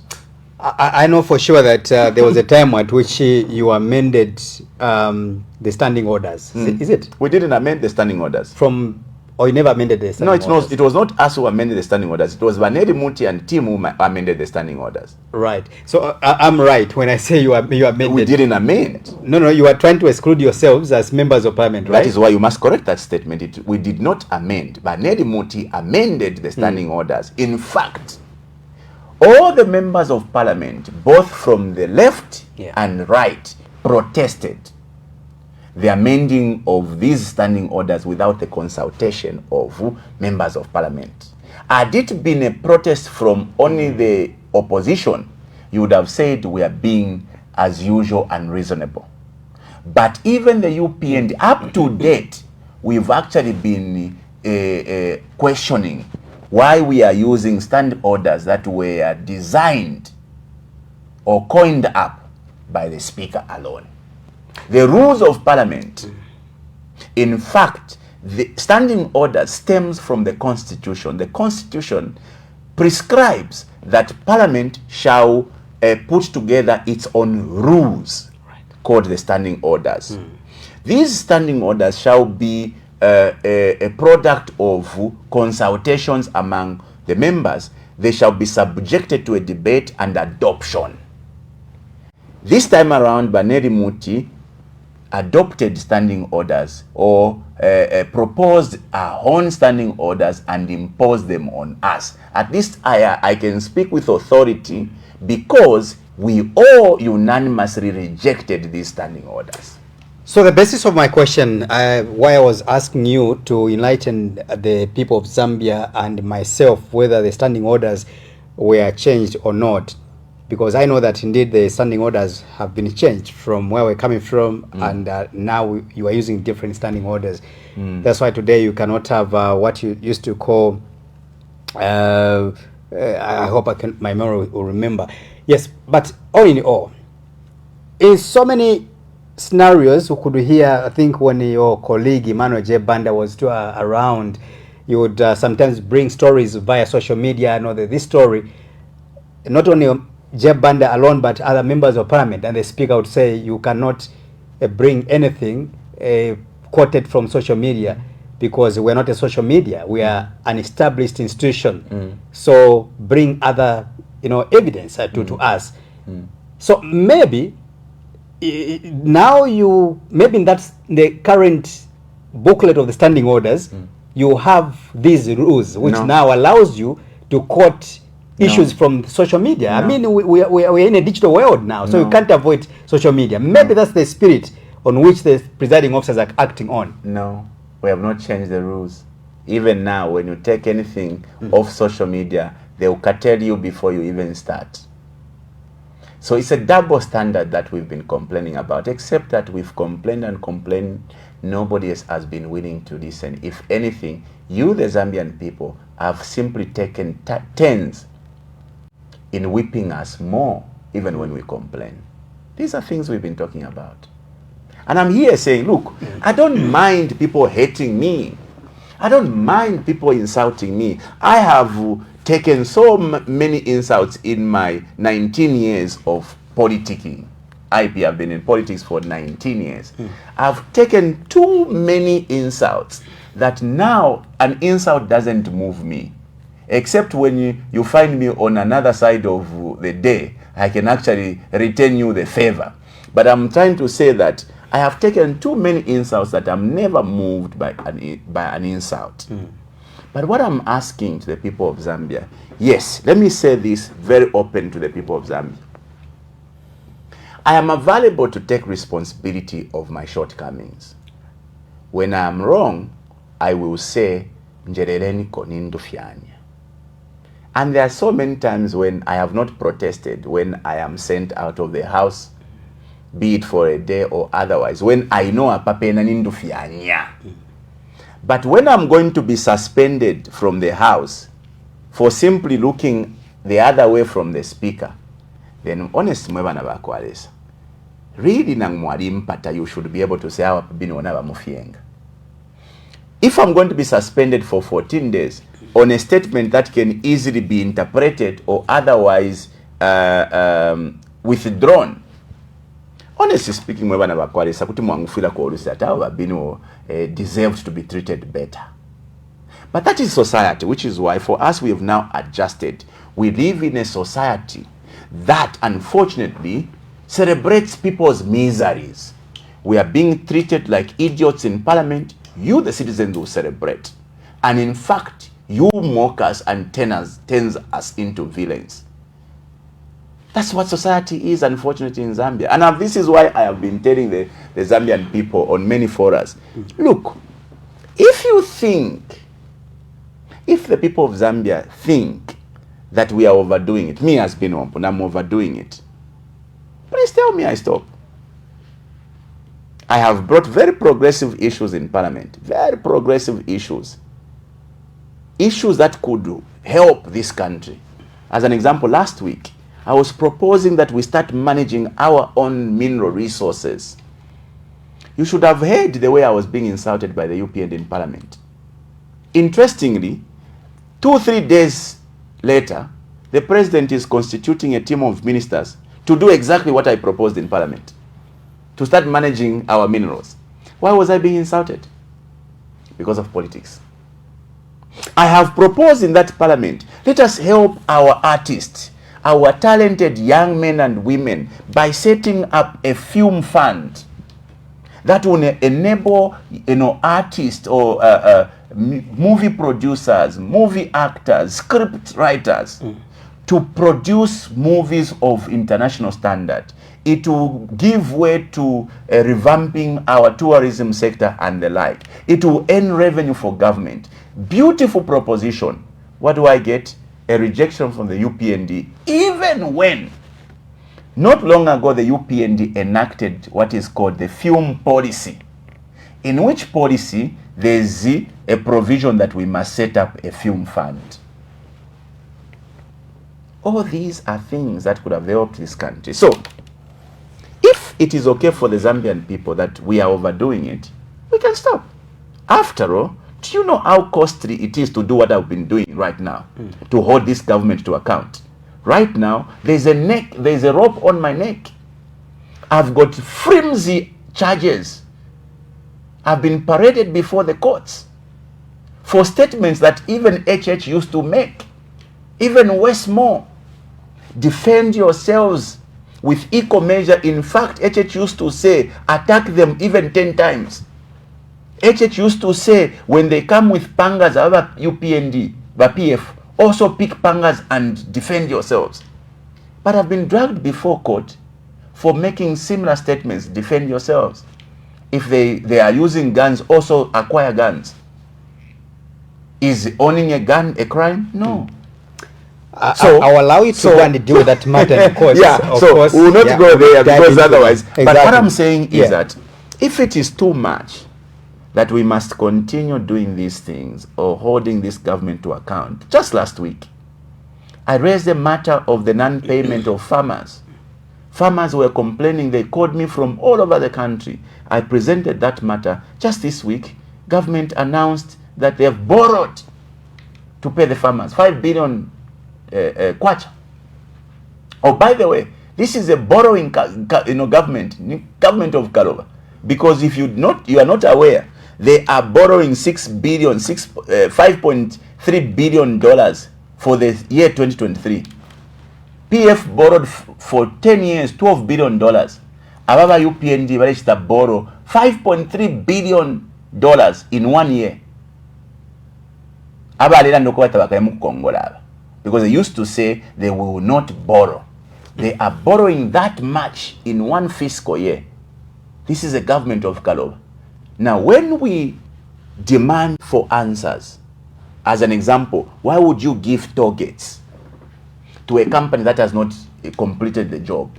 I know for sure that there was a time at which you amended the standing orders. Is it?
We didn't amend the standing orders.
From Or you never amended the standing orders?
No, it was not us who amended the standing orders. It was Baneri Muti and team who amended the standing orders.
Right. So I'm right when I say you amended.
We didn't amend.
No, you are trying to exclude yourselves as members of parliament, right?
That is why you must correct that statement. We did not amend. Baneri Muti amended the standing orders. In fact, all the members of parliament, both from the left and right, protested the amending of these standing orders without the consultation of members of parliament. Had it been a protest from only the opposition, you would have said we are being, as usual, unreasonable. But even the UPND, up to date, we've actually been questioning why we are using standing orders that were designed or coined up by the Speaker alone. The rules of parliament, in fact, the standing order stems from the Constitution. The Constitution prescribes that parliament shall put together its own rules, called the standing orders. These standing orders shall be a product of consultations among the members. They shall be subjected to a debate and adoption. This time around, Baneri Muti adopted standing orders or proposed our own standing orders and imposed them on us. At least I can speak with authority because we all unanimously rejected these standing orders.
So the basis of my question, why I was asking you to enlighten the people of Zambia and myself whether the standing orders were changed or not, because I know that indeed the standing orders have been changed from where we're coming from, and now you are using different standing orders. That's why today you cannot have what you used to call, I hope my memory will remember. Yes, but all in all, in so many scenarios, we could hear, I think when your colleague Emmanuel J. Banda was still around, you would sometimes bring stories via social media. I know that this story, not only Jeb Banda alone, but other members of parliament, and the speaker would say you cannot bring anything quoted from social media because we're not a social media, we are an established institution. So bring other evidence to us. So maybe now maybe that's the current booklet of the standing orders, you have these rules which now allows you to quote issues from social media. I mean, we're in a digital world now, so you can't avoid social media. Maybe that's the spirit on which the presiding officers are acting on.
No, we have not changed the rules. Even now, when you take anything off social media, they will curtail you before you even start. So it's a double standard that we've been complaining about, except that we've complained and complained. Nobody else has been willing to listen. If anything, you, the Zambian people, have simply taken turns in whipping us more, even when we complain. These are things we've been talking about. And I'm here saying, look, I don't mind people hating me. I don't mind people insulting me. I have taken so many insults in my 19 years of politicking. I have been in politics for 19 years. I've taken too many insults that now an insult doesn't move me. Except when you find me on another side of the day, I can actually return you the favor. But I'm trying to say that I have taken too many insults that I'm never moved by an insult. But what I'm asking to the people of Zambia, yes, let me say this very open to the people of Zambia. I am available to take responsibility of my shortcomings. When I am wrong, I will say, Njereleni konindu fyanya. And there are so many times when I have not protested, when I am sent out of the house, be it for a day or otherwise, when I know apapena nindu fyanya. But when I'm going to be suspended from the house for simply looking the other way from the speaker, then honestly, really you should be able to say, if I'm going to be suspended for 14 days on a statement that can easily be interpreted or otherwise withdrawn, honestly speaking, deserved to be treated better. But that is society, which is why for us we have now adjusted. We live in a society that unfortunately celebrates people's miseries. We are being treated like idiots in parliament. You, the citizens, will celebrate. And in fact, you mock us and turns us into villains. That's what society is, unfortunately, in Zambia. And this is why I have been telling the Zambian people on many forums, look, if the people of Zambia think that we are overdoing it, me as Binwell Mpundu, I'm overdoing it, please tell me I stop. I have brought very progressive issues in parliament, very progressive issues. Issues that could help this country. As an example, last week, I was proposing that we start managing our own mineral resources. You should have heard the way I was being insulted by the UPN in parliament. Interestingly, 2-3 days later, the president is constituting a team of ministers to do exactly what I proposed in parliament, to start managing our minerals. Why was I being insulted? Because of politics. I have proposed in that parliament, let us help our artists, our talented young men and women, by setting up a film fund that will enable, artists or movie producers, movie actors, script writers to produce movies of international standard. It will give way to revamping our tourism sector and the like. It will earn revenue for government. Beautiful proposition. What do I get? A rejection from the UPND, even when not long ago the UPND enacted what is called the film policy, in which policy there is a provision that we must set up a film fund. All these are things that could have helped this country. So, if it is okay for the Zambian people that we are overdoing it, we can stop. After all, do you know how costly it is to do what I've been doing right now, to hold this government to account? Right now, there's a rope on my neck. I've got flimsy charges. I've been paraded before the courts for statements that even HH used to make. Even Westmore. Defend yourselves with equal measure. In fact, HH used to say, attack them even 10 times. HH used to say, when they come with pangas, other UPND, the PF, also pick pangas and defend yourselves. But I've been dragged before court for making similar statements, defend yourselves. If they are using guns, also acquire guns. Is owning a gun a crime? No.
So I'll allow you to go and deal with that matter, of course.
Of course. We will not go there because otherwise. Exactly. But what I'm saying is that if it is too much that we must continue doing these things or holding this government to account, just last week, I raised the matter of the non-payment of farmers. Farmers were complaining. They called me from all over the country. I presented that matter. Just this week, government announced that they have borrowed to pay the farmers 5 billion kwacha. Oh, by the way, this is a borrowing government of Karoba, because if you are not aware, they are borrowing $5.3 billion for the year 2023. PF borrowed for 10 years $12 billion. Ababa UPND managed to borrow $5.3 billion in 1 year. Because they used to say they will not borrow. They are borrowing that much in 1 fiscal year. This is a government of Kaloba. Now, when we demand for answers, as an example, why would you give targets to a company that has not completed the job?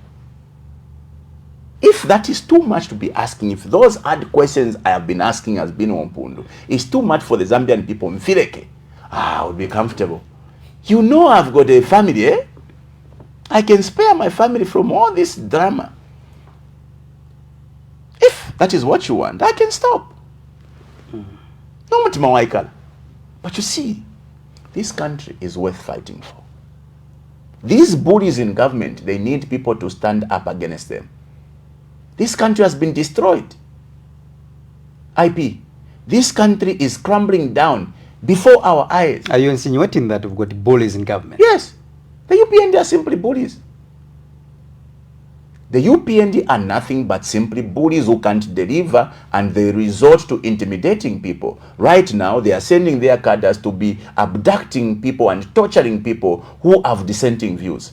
If that is too much to be asking, if those hard questions I have been asking as Binwell Mpundu is too much for the Zambian people, Mfileke, I would be comfortable. You know I've got a family, eh? I can spare my family from all this drama. If that is what you want, I can stop. No mutima waikala. But you see, this country is worth fighting for. These bullies in government, they need people to stand up against them. This country has been destroyed. IP. This country is crumbling down. before our eyes.
Are you insinuating that we've got bullies in government?
Yes. The UPND are simply bullies. The UPND are nothing but simply bullies who can't deliver, and they resort to intimidating people. Right now, they are sending their cadres to be abducting people and torturing people who have dissenting views.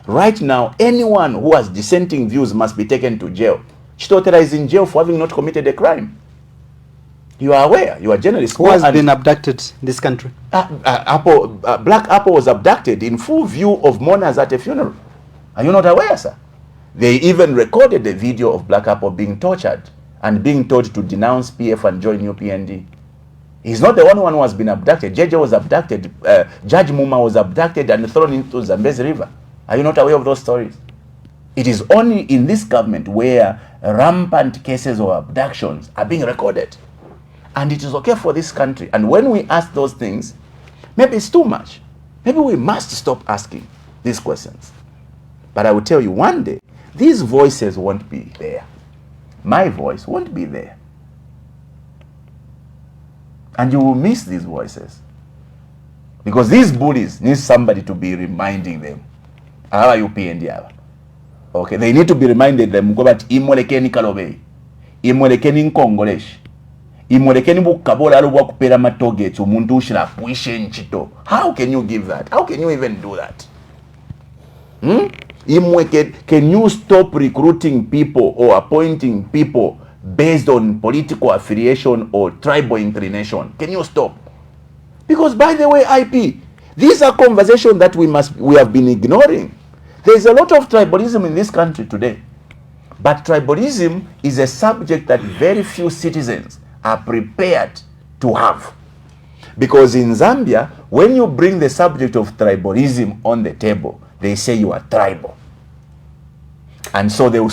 Right now, anyone who has dissenting views must be taken to jail. Chitotera is in jail for having not committed a crime. You are aware. You are journalists.
Who has been abducted in this country?
Black Apple was abducted in full view of mourners at a funeral. Are you not aware, sir? They even recorded the video of Black Apple being tortured and being told to denounce PF and join UPND. He's not the only one who has been abducted. JJ was abducted. Judge Muma was abducted and thrown into Zambezi River. Are you not aware of those stories? It is only in this government where rampant cases of abductions are being recorded. And it is okay for this country. And when we ask those things, maybe it's too much. Maybe we must stop asking these questions. But I will tell you, one day, these voices won't be there. My voice won't be there. And you will miss these voices. Because these bullies need somebody to be reminding them. How are you paying the hour? Okay, they need to be reminded them that imolekeni kalobe, imolekeni Kongolesh, imolekeni bukabola alubwa kupera matogetu umuntu ushira kuishe nchito. How can you give that? How can you even do that? Can you stop recruiting people or appointing people based on political affiliation or tribal inclination? Can you stop? Because by the way, IP, these are conversations that we have been ignoring. There is a lot of tribalism in this country today. But tribalism is a subject that very few citizens are prepared to have. Because in Zambia, when you bring the subject of tribalism on the table, they say you are tribal. And so they will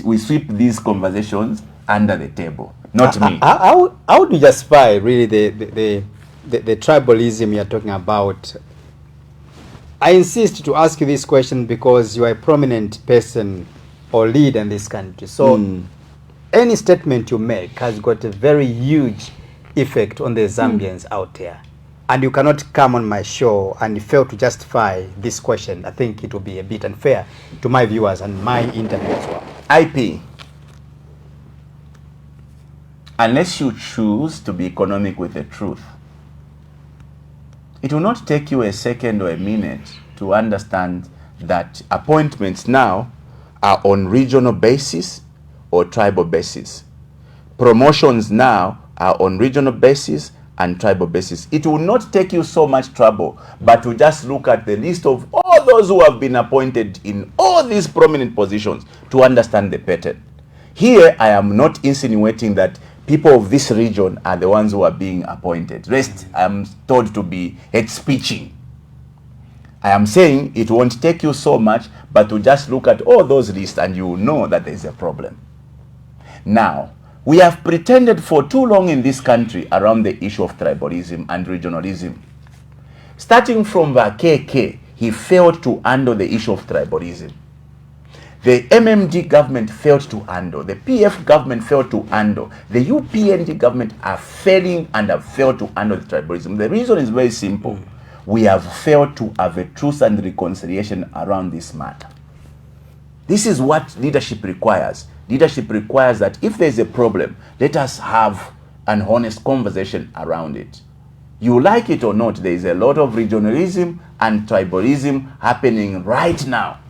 we sweep these conversations under the table. Not me.
How do you justify really the tribalism you're talking about? I insist to ask you this question because you are a prominent person or leader in this country. So any statement you make has got a very huge effect on the Zambians out there. And you cannot come on my show and fail to justify this question. I think it will be a bit unfair to my viewers and my interview as well.
IP, unless you choose to be economic with the truth, it will not take you a second or a minute to understand that appointments now are on regional basis or tribal basis. Promotions now are on regional basis and tribal basis. It will not take you so much trouble, but to just look at the list of all those who have been appointed in all these prominent positions to understand the pattern. Here, I am not insinuating that people of this region are the ones who are being appointed. Rest, I am told to be hate speeching. I am saying it won't take you so much, but to just look at all those lists and you will know that there is a problem. Now, we have pretended for too long in this country around the issue of tribalism and regionalism. Starting from the KK, he failed to handle the issue of tribalism. The MMD government failed to handle. The PF government failed to handle. The UPND government are failing and have failed to handle the tribalism. The reason is very simple. We have failed to have a truth and reconciliation around this matter. This is what leadership requires. Leadership requires that if there's a problem, let us have an honest conversation around it. You like it or not, there is a lot of regionalism and tribalism happening right now.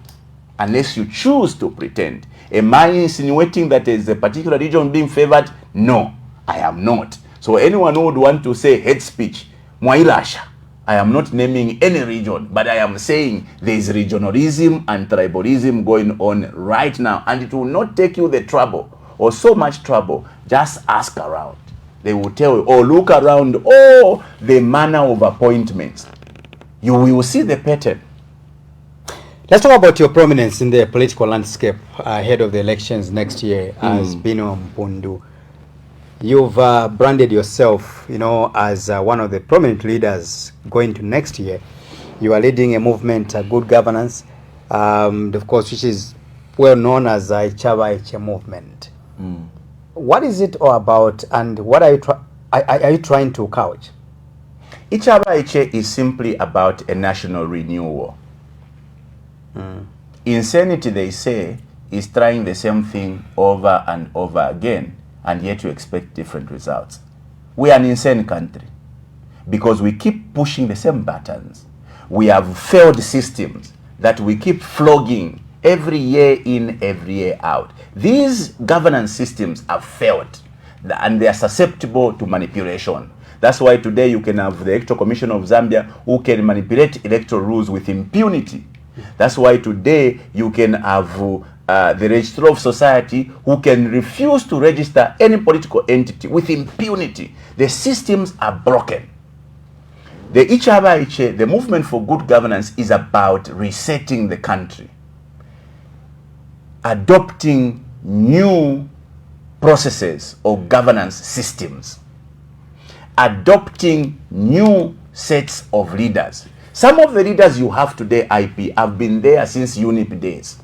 Unless you choose to pretend. Am I insinuating that there is a particular region being favored? No, I am not. So anyone who would want to say hate speech, Mwailasha, I am not naming any region, but I am saying there is regionalism and tribalism going on right now, and it will not take you the trouble or so much trouble. Just ask around. They will tell you, or look around, or the manner of appointments. You will see the pattern.
Let's talk about your prominence in the political landscape ahead of the elections next year as Binwell Mpundu. You've branded yourself, as one of the prominent leaders going to next year. You are leading a movement, Good Governance, of course, which is well known as the Chava movement. What is it all about, and what are you trying to couch?
Ichabache is simply about a national renewal. Insanity, they say, is trying the same thing over and over again, and yet you expect different results. We are an insane country because we keep pushing the same buttons. We have failed systems that we keep flogging every year in, every year out. These governance systems have failed and they are susceptible to manipulation. That's why today you can have the Electoral Commission of Zambia who can manipulate electoral rules with impunity. That's why today you can have the Registrar of Society who can refuse to register any political entity with impunity. The systems are broken. The Ichabache, the movement for good governance, is about resetting the country, adopting new processes or governance systems, adopting new sets of leaders. Some of the leaders you have today, IP, have been there since UNIP days.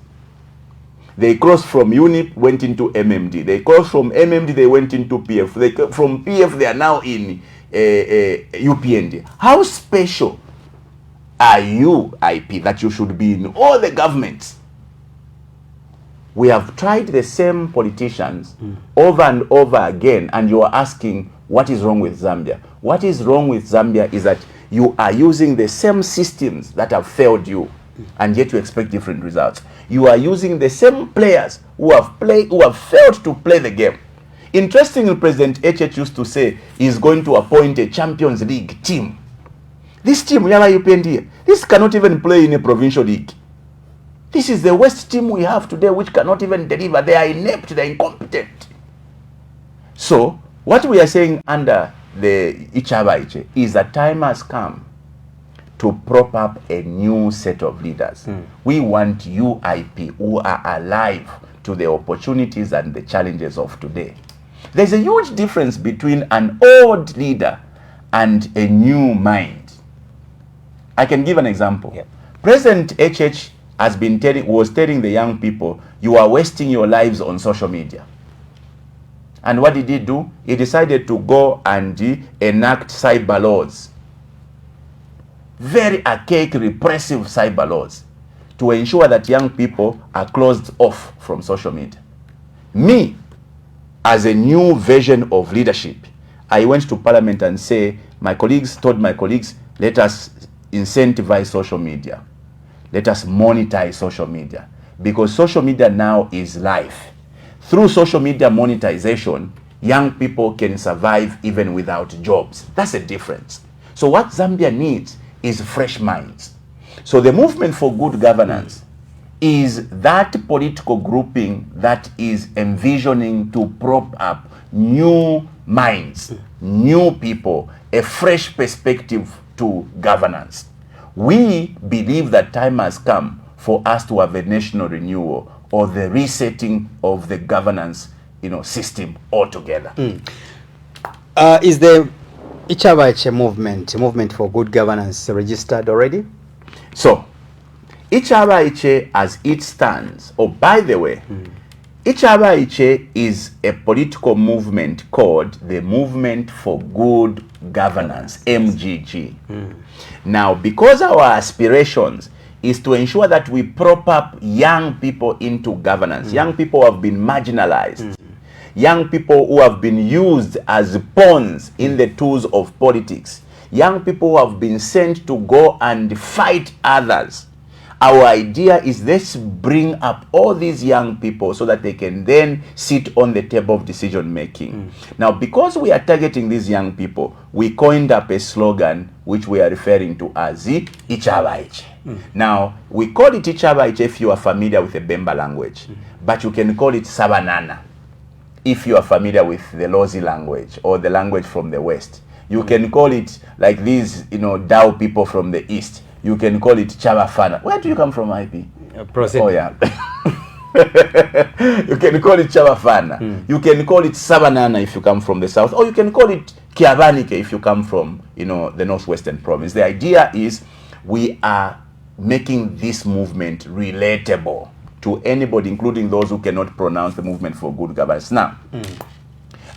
They crossed from UNIP, went into MMD. They crossed from MMD, they went into PF. From PF, they are now in UPND. How special are you, IP, that you should be in all the governments? We have tried the same politicians over and over again, and you are asking, what is wrong with Zambia? What is wrong with Zambia is that you are using the same systems that have failed you, and yet you expect different results. You are using the same players who have failed to play the game. Interestingly, President HH used to say he's going to appoint a Champions League team. This team, this cannot even play in a provincial league. This is the worst team we have today, which cannot even deliver. They are inept, they are incompetent. So, what we are saying under the Ichabache is that time has come to prop up a new set of leaders. We want UIP who are alive to the opportunities and the challenges of today. There's a huge difference between an old leader and a new mind. I can give an example. Yep. President HH was telling the young people, you are wasting your lives on social media. And what did he do? He decided to go and enact cyber laws. Very archaic, repressive cyber laws to ensure that young people are closed off from social media. Me, as a new version of leadership, I went to Parliament and told my colleagues, let us incentivize social media. Let us monetize social media, because social media now is life. Through social media monetization, young people can survive even without jobs. That's the difference. So what Zambia needs is fresh minds. So the movement for good governance is that political grouping that is envisioning to prop up new minds, new people, a fresh perspective to governance. We believe that time has come for us to have a national renewal or the resetting of the governance, system altogether.
Is the Ichabache movement for good governance registered already?
So, Ichabache as it stands, by the way, Ichabache is a political movement called the Movement for Good Governance, MGG. Now, because our aspirations is to ensure that we prop up young people into governance, young people who have been marginalized, young people who have been used as pawns in the tools of politics, young people who have been sent to go and fight others. Our idea is let's bring up all these young people so that they can then sit on the table of decision making. Now, because we are targeting these young people, we coined up a slogan which we are referring to as Ichabache. Now, we call it Ichabache if you are familiar with the Bemba language, but you can call it Sabanana if you are familiar with the Lozi language or the language from the West. You can call it like these, Dao people from the East. You can call it Chabafana. Where do you come from, IP?
Proceed.
Oh, yeah. You can call it Chabafana. You can call it Sabanana if you come from the South. Or you can call it Kiabanike if you come from, the Northwestern province. The idea is we are making this movement relatable to anybody, including those who cannot pronounce the movement for good governance. Now,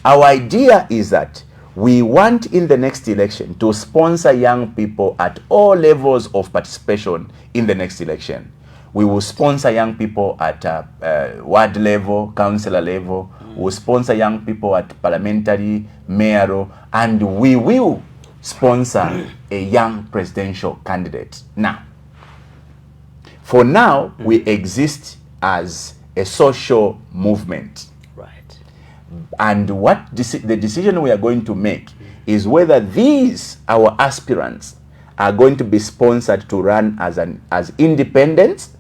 our idea is that we want in the next election to sponsor young people at all levels of participation in the next election. We will sponsor young people at ward level, councillor level. We will sponsor young people at parliamentary, mayoral, and we will sponsor a young presidential candidate. Now, for now, we exist as a social movement.
Right.
And what the decision we are going to make is whether these, our aspirants, are going to be sponsored to run as independents,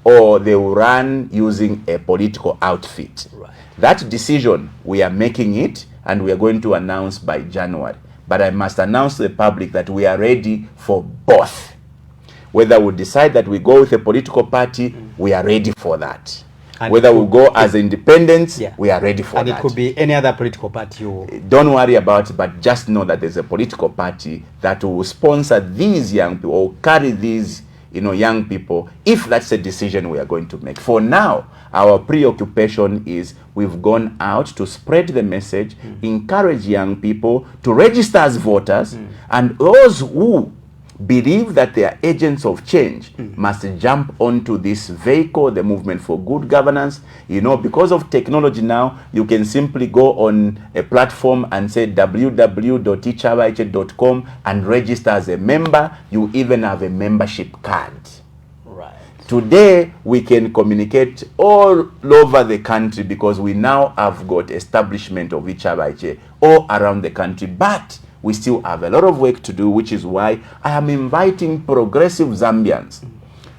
or they will run using a political outfit.
Right.
That decision, we are making it, and we are going to announce by January. But I must announce to the public that we are ready for both. Whether we decide that we go with a political party, we are ready for that.
And
whether we go as independents, we are ready for
that. And it could be any other political party.
Don't worry about it, but just know that there's a political party that will sponsor these young people or carry these young people, if that's a decision we are going to make. For now, our preoccupation is we've gone out to spread the message, encourage young people to register as voters, and those who believe that they are agents of change must jump onto this vehicle, the movement for good governance. Because of technology now, you can simply go on a platform and say www.ichabaiche.com and register as a member. You even have a membership card.
Right.
Today, we can communicate all over the country because we now have got establishment of Ichabaiche all around the country. But we still have a lot of work to do, which is why I am inviting progressive Zambians.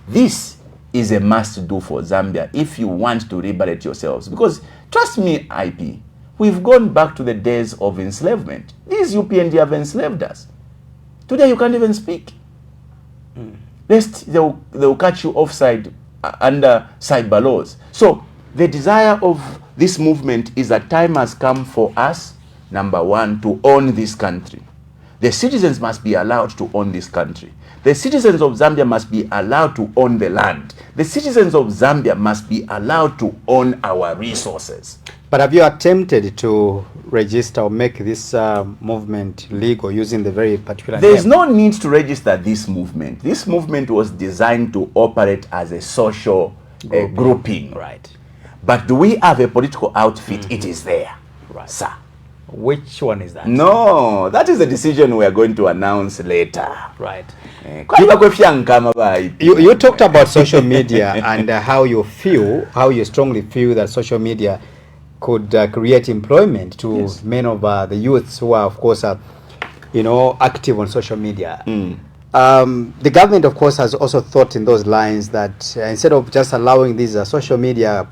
This is a must-do for Zambia if you want to liberate yourselves. Because, trust me, IP, we've gone back to the days of enslavement. These UPND have enslaved us. Today, you can't even speak. They'll catch you offside under cyber laws. So, the desire of this movement is that time has come for us, number one, to own this country. The citizens must be allowed to own this country. The citizens of Zambia must be allowed to own the land. The citizens of Zambia must be allowed to own our resources.
But have you attempted to register or make this movement legal using the very particular
There is
name?
no need to register this movement. This movement was designed to operate as a social grouping.
Right.
But do we have a political outfit? It is there.
Right.
Sir.
Which one is that?
No, that is a decision we are going to announce later.
Right.
You
talked about social media and how you strongly feel that social media could create employment to many of the youths who are, of course, active on social media. The government, of course, has also thought in those lines that instead of just allowing these social media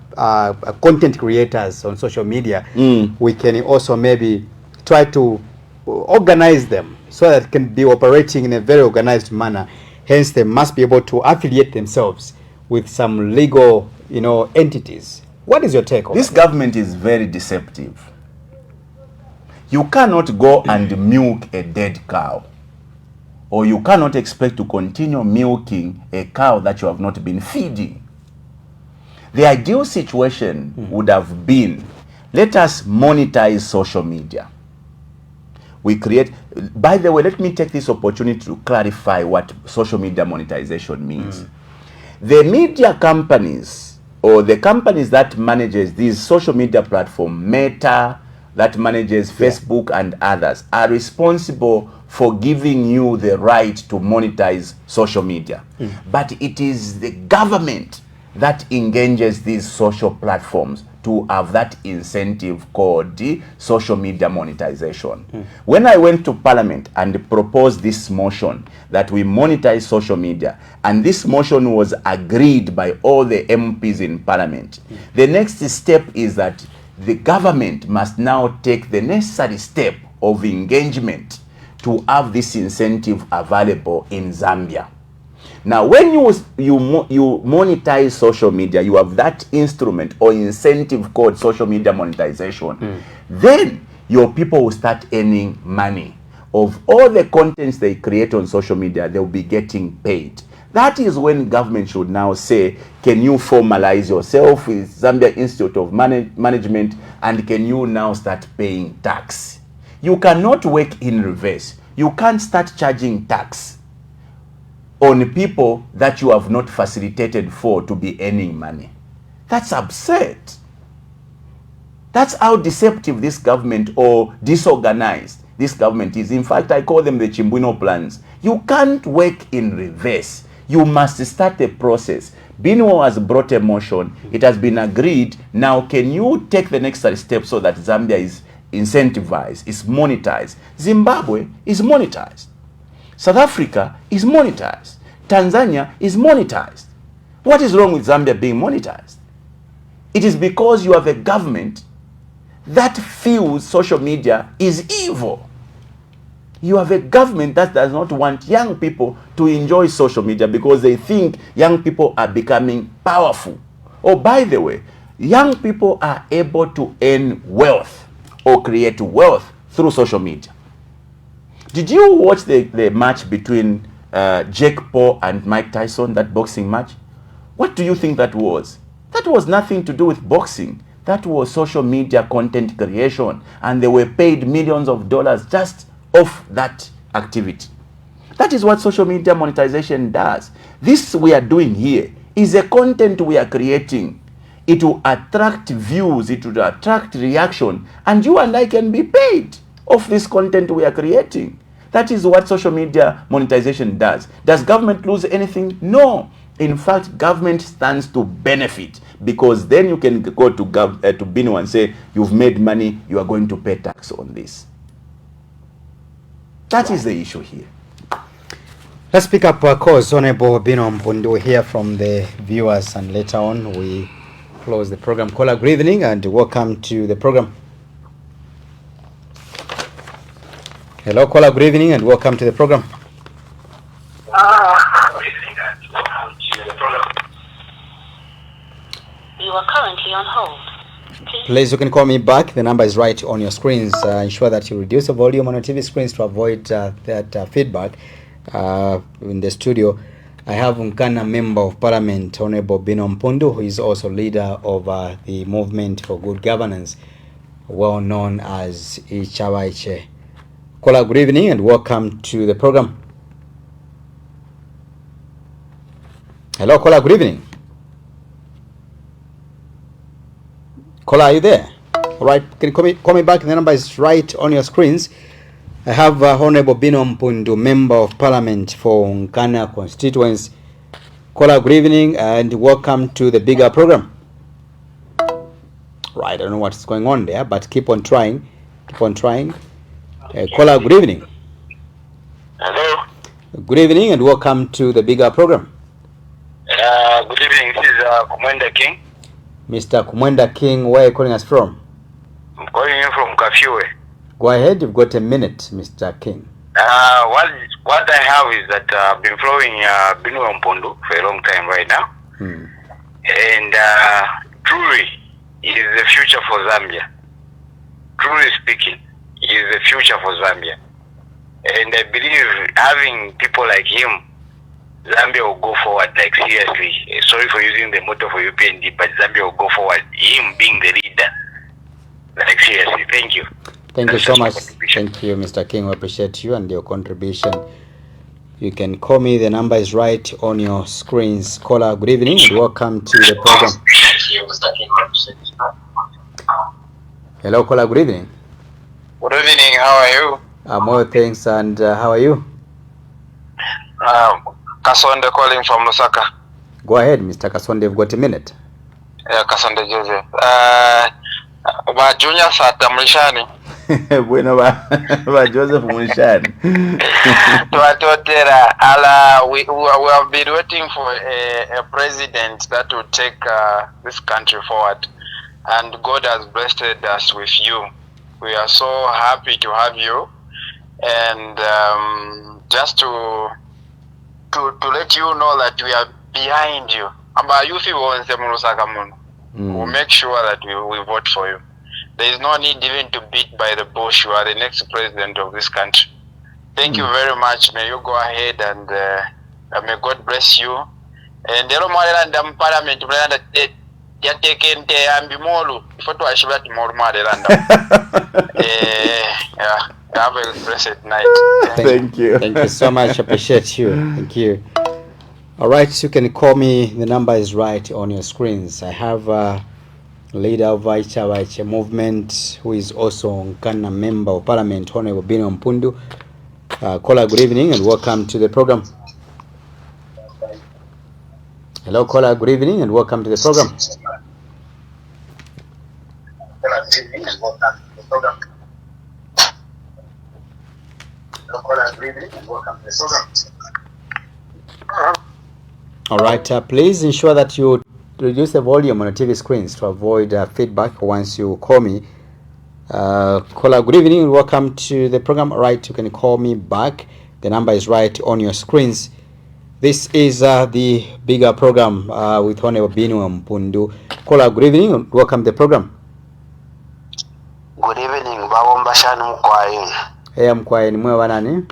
content creators on social media, we can also maybe try to organize them so that it can be operating in a very organized manner. Hence, they must be able to affiliate themselves with some legal, entities. What is your take on
this? Government is very deceptive. You cannot go and milk a dead cow. Or you cannot expect to continue milking a cow that you have not been feeding. The ideal situation would have been, let us monetize social media. We create, by the way, let me take this opportunity to clarify what social media monetization means. The media companies, or the companies that manages these social media platforms, Meta, that manages Facebook and others, are responsible for giving you the right to monetize social media. But it is the government that engages these social platforms to have that incentive called the social media monetization. When I went to Parliament and proposed this motion that we monetize social media, and this motion was agreed by all the MPs in Parliament, the next step is that the government must now take the necessary step of engagement to have this incentive available in Zambia. Now, when you monetize social media, you have that instrument or incentive called social media monetization. Then your people will start earning money. Of all the contents they create on social media, they'll be getting paid. That is when government should now say, can you formalize yourself with Zambia Institute of Management, and can you now start paying tax? You cannot work in reverse. You can't start charging tax on people that you have not facilitated for to be earning money. That's absurd. That's how deceptive this government or disorganized this government is. In fact, I call them the Chimbwino plans. You can't work in reverse. You must start a process. Binwell has brought a motion. It has been agreed. Now, can you take the next step so that Zambia is incentivized, is monetized? Zimbabwe is monetized. South Africa is monetized. Tanzania is monetized. What is wrong with Zambia being monetized? It is because you have a government that feels social media is evil. You have a government that does not want young people to enjoy social media because they think young people are becoming powerful. Oh, by the way, young people are able to earn wealth or create wealth through social media. Did you watch the match between Jake Paul and Mike Tyson, that boxing match? What do you think that was? That was nothing to do with boxing. That was social media content creation, and they were paid millions of dollars just off that activity. That is what social media monetization does. This we are doing here is a content we are creating. It will attract views, it will attract reaction, and you and I can be paid off this content we are creating. That is what social media monetization does. Does government lose anything? No. In fact, government stands to benefit, because then you can go to Binwell and say, you've made money, you are going to pay tax on this. That is the issue here.
Let's pick up our course. Honorable Binwell Mpundu. We'll hear from the viewers, and later on we close the program. Caller, good evening and welcome to the program. Hello, caller, good evening and welcome to the program.
You are currently on hold.
Please, you can call me back. The number is right on your screens. Ensure that you reduce the volume on your TV screens to avoid that feedback in the studio. I have Nkana Member of Parliament, Honorable Binwell Mpundu, who is also leader of the Movement for Good Governance, well known as Ichawaiche. Caller, good evening and welcome to the program. Hello, caller, good evening. Caller, are you there? All right, can you call me back? The number is right on your screens. I have Honorable Binwell Mpundu, Member of Parliament for Nkana constituency. Caller, good evening and welcome to the bigger program. Right, I don't know what's going on there, but keep on trying. Keep on trying. Caller, good evening.
Hello.
Good evening and welcome to the bigger program.
Good evening. This is Kumwenda King.
Mr. Kumwenda King, where are you calling us from?
I'm calling you from Kafiwe.
Go ahead, you've got a minute, Mr. King.
What I have is that I've been following Binwell Mpundu for a long time right now. And truly, he is the future for Zambia. Truly speaking, he is the future for Zambia. And I believe having people like him, Zambia will go forward, like seriously. Sorry for using the motto for UPND, but Zambia will go forward. Him being the leader, like seriously. Thank you.
Thank you so much. Thank you, Mr. King. We appreciate you and your contribution. You can call me. The number is right on your screens. Caller, good evening and welcome to the program. Hello, caller, good evening.
Good evening. How are you?
I'm well, thanks. And how are you?
Kasonde calling from Lusaka.
Go ahead, Mr. Kasonde. You've got a minute.
Kasonde Joseph. Ba Junior Sata Mlishani.
Bueno, ba Joseph Mlishani.
We have been waiting for a president that will take this country forward. And God has blessed us with you. We are so happy to have you. And just to let you know that we are behind you. We'll make sure that we vote for you. There is no need even to beat by the bush. You are the next president of this country. Thank you very much. May you go ahead and may God bless you. And the Roman Parliament, yeah. Have a blessed night.
Thank you.
Thank you so much. Appreciate you. Thank you. All right, you can call me. The number is right on your screens. I have leader of Vaicha movement, who is also Ghana member of parliament, Honorable Binwell Mpundu. Caller, good evening and welcome to the program. Hello, caller, good evening and welcome to the program.
Good evening and welcome to the program. Good evening and welcome to the program.
All right, please ensure that you reduce the volume on the TV screens to avoid feedback once you call me. Caller, good evening and welcome to the program. All right, you can call me back. The number is right on your screens. This is the bigger program with Honorable Binwell Mpundu. Caller, good evening and welcome to the program.
Good evening, Bawombashani Mukwayi.
Hey, Mkwayi, ni mwe wanani?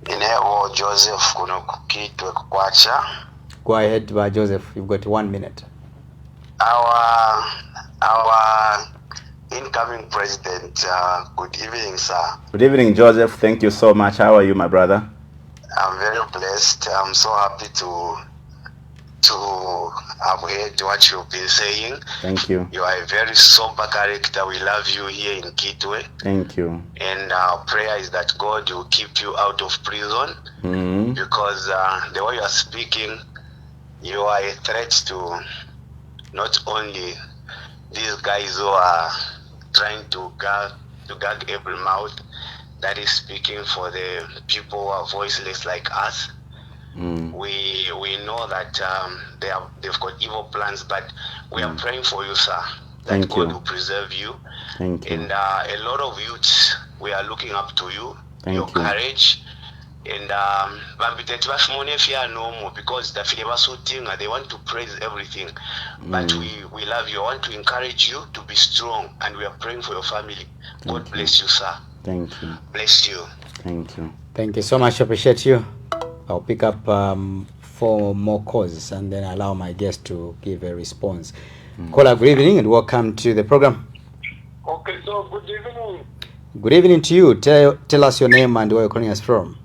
Inevo Joseph kuno kukitwe kukwacha.
Go ahead, Joseph. You've got 1 minute.
Our incoming president. Good evening, sir.
Good evening, Joseph. Thank you so much. How are you, my brother?
I'm very blessed. I'm so happy to have heard what you've been saying.
Thank you.
You are a very sober character. We love you here in Kitwe.
Thank you.
And our prayer is that God will keep you out of prison, because the way you are speaking, you are a threat to not only these guys who are trying to gag every mouth that is speaking for the people who are voiceless like us. We know that they've got evil plans, but we are praying for you, sir, that God will preserve you.
Thank you.
And a lot of youths, we are looking up to you, your courage. And because they want to praise everything. But we love you. I want to encourage you to be strong, and we are praying for your family. God bless you, sir.
Thank you.
Bless you.
Thank you.
Thank you so much. Appreciate you. I'll pick up 4 more calls and then allow my guest to give a response. Caller, good evening and welcome to the program.
Okay, so good evening.
Good evening to you. Tell us your name and where you're calling us from.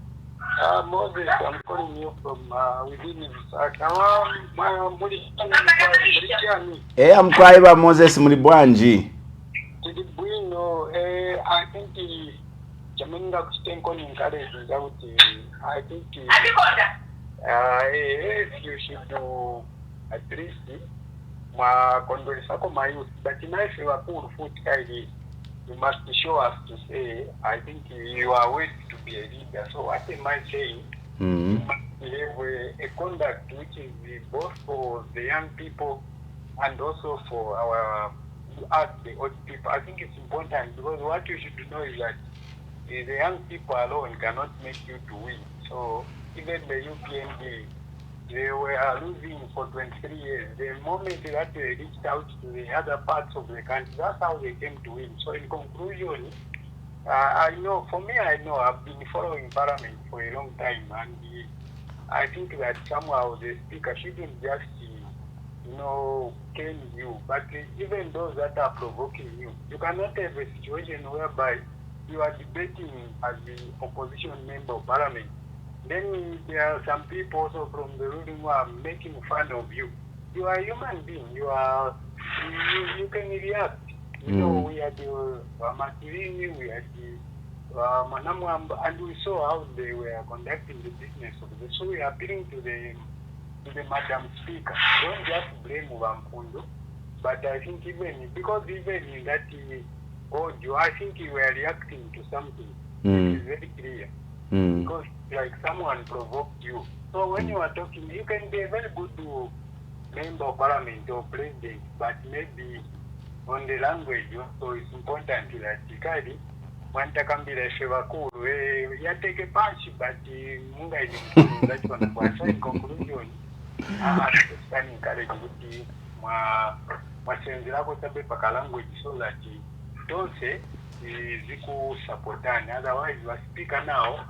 Moses, I'm calling you from within
Hey, I'm Kwaiba Moses Mulibwanji.
I think Jaminga Kustenko encourages out. I think you should do at least my condolences my youth. But if you are poor food carry, you must show us to say, I think you are worthy to be a leader. So what am I saying? You must have a conduct which is both for the young people and also for the old people. I think it's important, because what you should know is that the young people alone cannot make you to win. So even the UPND, they were losing for 23 years. The moment that they reached out to the other parts of the country, that's how they came to win. So in conclusion, I know, for me, I've been following Parliament for a long time, and I think that somehow the speaker shouldn't just, cane you, but even those that are provoking you. You cannot have a situation whereby you are debating as the opposition member of Parliament. Then there are some people also from the ruling who are making fun of you. You are a human being. You can react. We had the Matirini, we had the Manamwamba, and we saw how they were conducting the business of this. So we are appealing to the Madam Speaker. Don't just blame Mpundu, but I think even in that audio, I think you were reacting to something. It is very clear. Because like someone provoked you. So when you are talking, you can be a very good member of Parliament or president, but maybe on the language, so it's important that Kikadi wantakambira shevakuru yateke pashi, but munga ili that one. So in conclusion, I'm encouraged kuti mwasenzerako sabe paka language so that don't say ziku supportani. Otherwise, we speak now.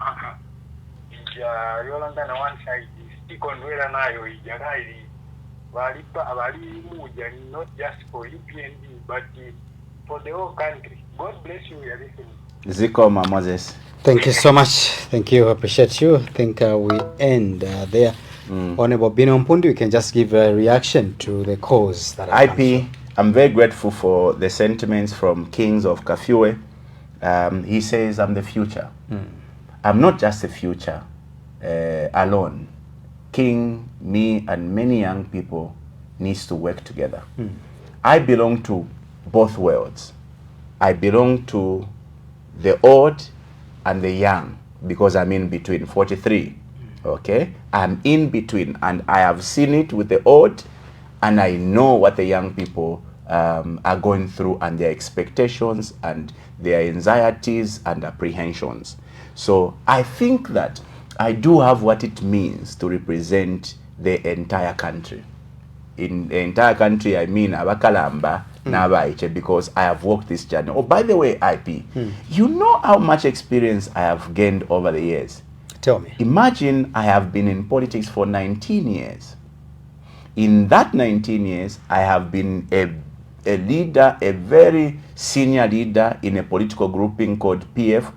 Yolanda na one side, speak on where nayo ijagai abali muja, not just for UPND but for the whole country. God bless you, you are listening.
Zikoma Moses.
Thank you so much. Thank you. Appreciate you. I think we end there. Honorable Binwell Mpundu, you can just give a reaction to the cause that
IP, I'm very grateful for the sentiments from Kings of Kafue. He says, I'm the future. I'm not just the future alone. King, me, and many young people needs to work together. I belong to both worlds. I belong to the old and the young, because I'm in between, 43. Okay, I'm in between, and I have seen it with the old, and I know what the young people are going through, and their expectations and their anxieties and apprehensions. So I think that I do have what it means to represent the entire country. In the entire country, I mean Abakalamba, Nabaiche, because I have walked this journey. Oh, by the way, IP, you know how much experience I have gained over the years.
Tell me.
Imagine I have been in politics for 19 years. In that 19 years, I have been a leader, a very senior leader in a political grouping called PF.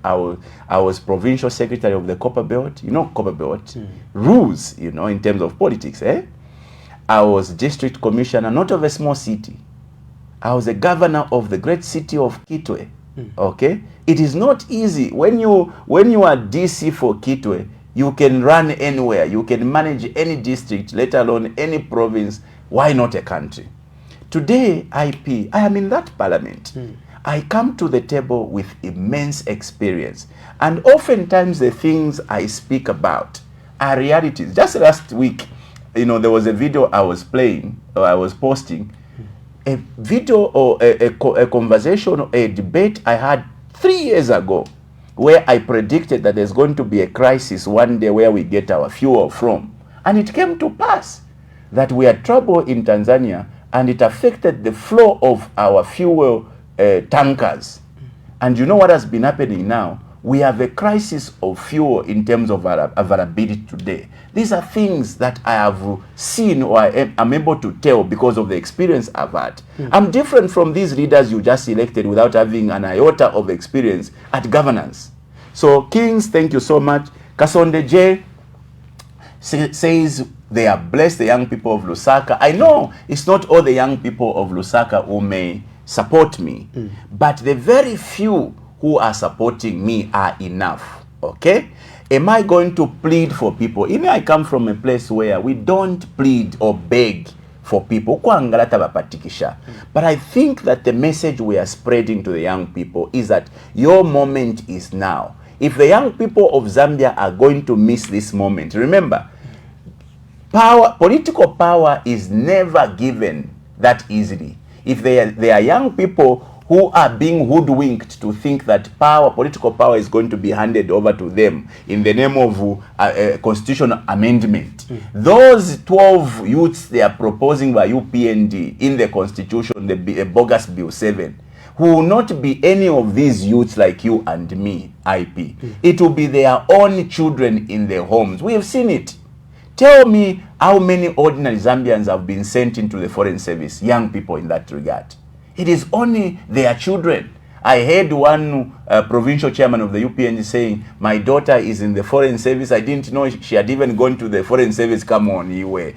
I was provincial secretary of the Copper Belt. You know Copper Belt rules, you know, in terms of politics, eh? I was district commissioner, not of a small city. I was a governor of the great city of Kitwe. Okay, it is not easy when you are DC for Kitwe. You can run anywhere, you can manage any district, let alone any province. Why not a country? Today, IP, I am in that parliament. I come to the table with immense experience, and oftentimes the things I speak about are realities. Just last week, you know, there was a video I was playing, or I was posting, a video or a conversation or a debate I had 3 years ago, where I predicted that there's going to be a crisis one day where we get our fuel from. And it came to pass that we had trouble in Tanzania, and it affected the flow of our fuel tankers. And you know what has been happening now? We have a crisis of fuel in terms of availability today. These are things that I have seen, or I'm able to tell because of the experience I've had. I'm different from these leaders you just elected without having an iota of experience at governance. So Kings, thank you so much. Kasonde J says they are blessed, the young people of Lusaka. I know it's not all the young people of Lusaka who may support me, but the very few who are supporting me are enough. Okay, am I going to plead for people? You know, I come from a place where we don't plead or beg for people, but I think that the message we are spreading to the young people is that your moment is now. If the young people of Zambia are going to miss this moment, remember, political power is never given that easily. If they are young people who are being hoodwinked to think that political power is going to be handed over to them in the name of a constitutional amendment. Those 12 youths they are proposing by UPND in the constitution, the bogus Bill 7, who will not be any of these youths like you and me, IP. It will be their own children in their homes. We have seen it. Tell me how many ordinary Zambians have been sent into the foreign service, young people in that regard. It is only their children. I heard one provincial chairman of the UPNG saying, my daughter is in the foreign service. I didn't know she had even gone to the foreign service. Come on, Iwe.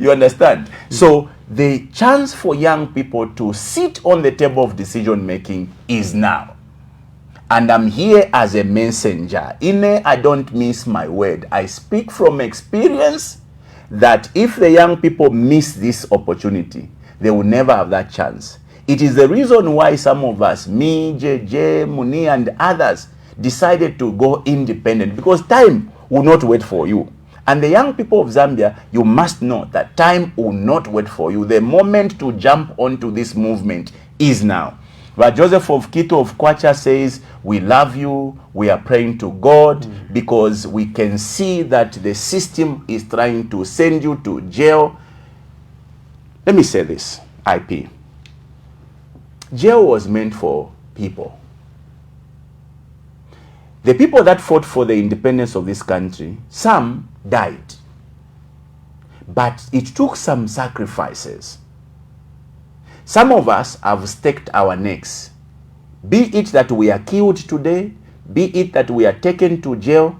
You understand? So the chance for young people to sit on the table of decision making is now. And I'm here as a messenger. I don't miss my word. I speak from experience that if the young people miss this opportunity, they will never have that chance. It is the reason why some of us, me, JJ, Muni, and others, decided to go independent, because time will not wait for you. And the young people of Zambia, you must know that time will not wait for you. The moment to jump onto this movement is now. But Joseph of Kito of Kwacha says, we love you, we are praying to God, because we can see that the system is trying to send you to jail. Let me say this, IP. Jail was meant for people. The people that fought for the independence of this country, some died. But it took some sacrifices. Some of us have staked our necks Be it that we are killed today, be it that we are taken to jail,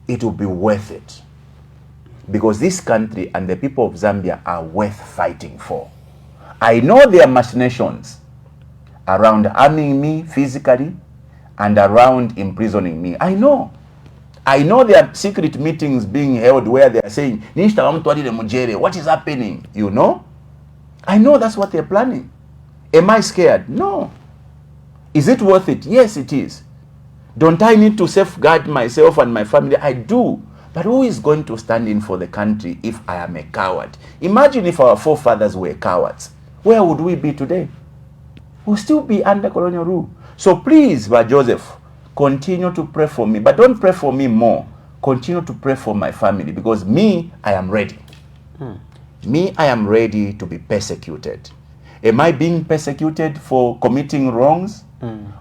it will be worth it. Because this country and the people of Zambia are worth fighting for. I know there are machinations around harming me physically and around imprisoning me. I know there are secret meetings being held where they are saying, what is happening? You know? I know that's what they're planning. Am I scared? No. Is it worth it? Yes, it is. Don't I need to safeguard myself and my family? I do. But who is going to stand in for the country if I am a coward? Imagine if our forefathers were cowards. Where would we be today? We'll still be under colonial rule. So please, Joseph, continue to pray for me. But don't pray for me more. Continue to pray for my family. Because me, I am ready. Me, I am ready to be persecuted. Am I being persecuted for committing wrongs?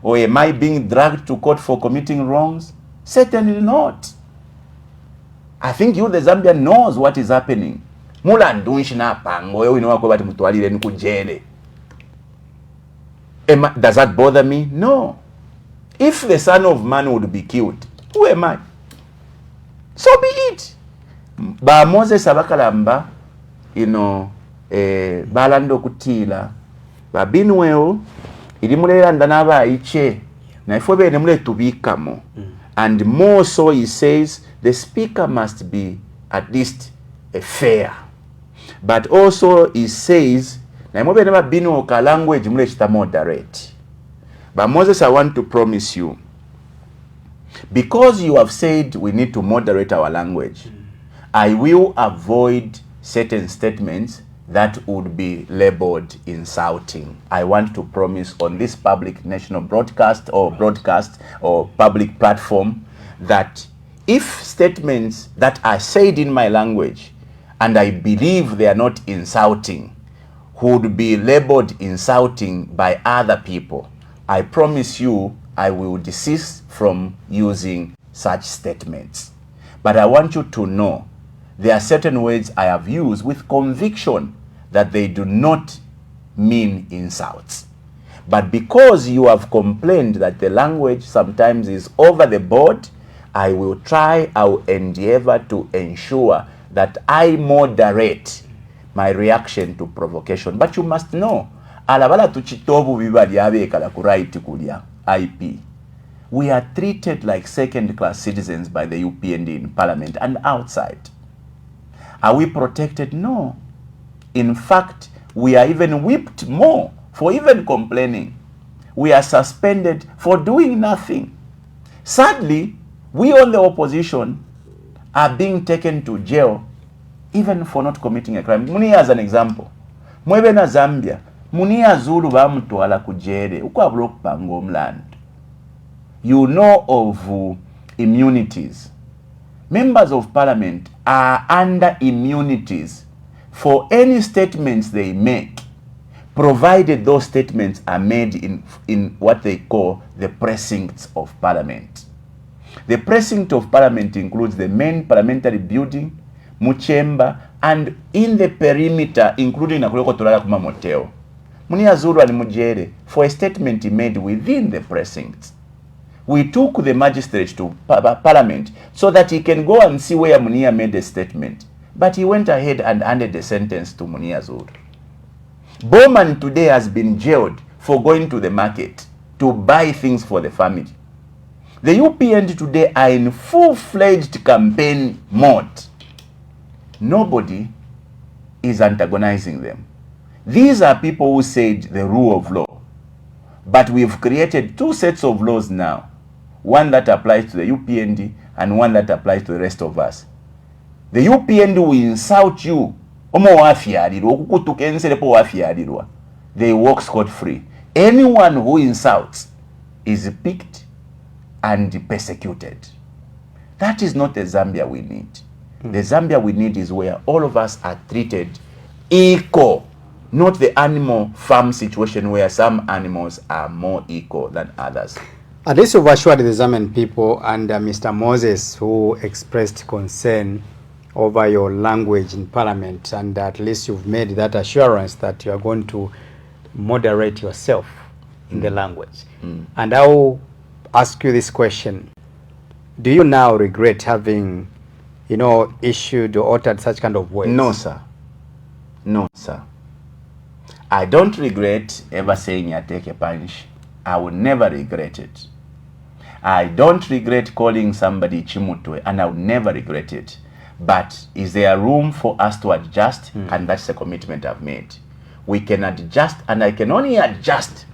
Or am I being dragged to court for committing wrongs? Certainly not. I think you, the Zambian, knows what is happening. Does that bother me? No. If the Son of Man would be killed, who am I? So be it. Ba Moses abakalamba, balando kutila, ba Binwell, ilimulera ndanaba iche, na ifobe nemule tubikamo. And more so, he says, the speaker must be at least a fair. But also, he says, na imobe nema Binwell ka language mule chita moderate. But Moses, I want to promise you, because you have said we need to moderate our language, I will avoid certain statements that would be labeled insulting. I want to promise on this public national broadcast or public platform that if statements that are said in my language and I believe they are not insulting would be labeled insulting by other people, I promise you I will desist from using such statements. But I want you to know there are certain words I have used with conviction that they do not mean insults. But because you have complained that the language sometimes is over the board, I will endeavor to ensure that I moderate my reaction to provocation. But you must know, alabala tuchitobu bibali abekala kuraiti kulia IP. We are treated like second-class citizens by the UPND in Parliament and outside. Are we protected? No. In fact, we are even whipped more for even complaining. We are suspended for doing nothing. Sadly, we on the opposition are being taken to jail even for not committing a crime. Muni as an example. Mwebe na Zambia, muni azulu ba mtuala kujere, ukwa block pangom land. You know of immunities. Members of Parliament are under immunities for any statements they make, provided those statements are made in what they call the precincts of Parliament. The precinct of Parliament includes the main parliamentary building, Muchemba, and in the perimeter, including Nakuloko Tolala Kuma Motel. Munia Zulu and Mujere for a statement he made within the precincts. We took the magistrate to Parliament so that he can go and see where Munia made a statement. But he went ahead and handed the sentence to Munia Zulu. Bowman today has been jailed for going to the market to buy things for the family. The UPND today are in full-fledged campaign mode. Nobody is antagonizing them. These are people who said the rule of law. But we've created two sets of laws now. One that applies to the UPND and one that applies to the rest of us. The UPND will insult you. They walk scot-free. Anyone who insults is picked and persecuted. That is not the Zambia we need. The Zambia we need is where all of us are treated equal, not the animal farm situation where some animals are more equal than others.
At least you've assured the Zambian people and Mr. Moses, who expressed concern over your language in Parliament, and at least you've made that assurance that you are going to moderate yourself. in the language. And I'll ask you this question. Do you now regret having, issued or uttered such kind of words?
No, sir. No, sir. I don't regret ever saying I take a punch. I will never regret it. I don't regret calling somebody Chimutwe, and I will never regret it. But is there room for us to adjust? And that's the commitment I've made. We can adjust, and I can only adjust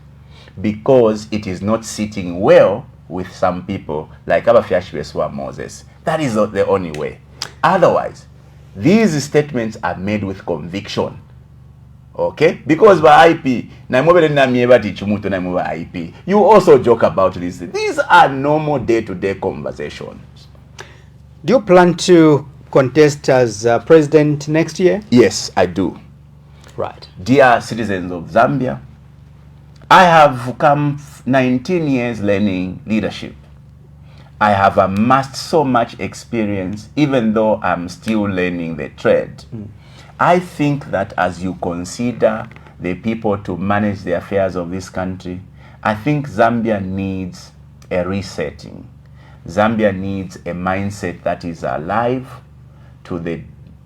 because it is not sitting well with some people like Abafiashweswa Moses. That is not the only way. Otherwise, these statements are made with conviction. Okay? Because by IP, you also joke about this. These are normal day-to-day conversations.
Do you plan to contest as president next year?
Yes, I do.
Right.
Dear citizens of Zambia, I have come 19 years learning leadership. I have amassed so much experience, even though I'm still learning the trade. I think that as you consider the people to manage the affairs of this country, I think Zambia needs a resetting. Zambia needs a mindset that is alive to the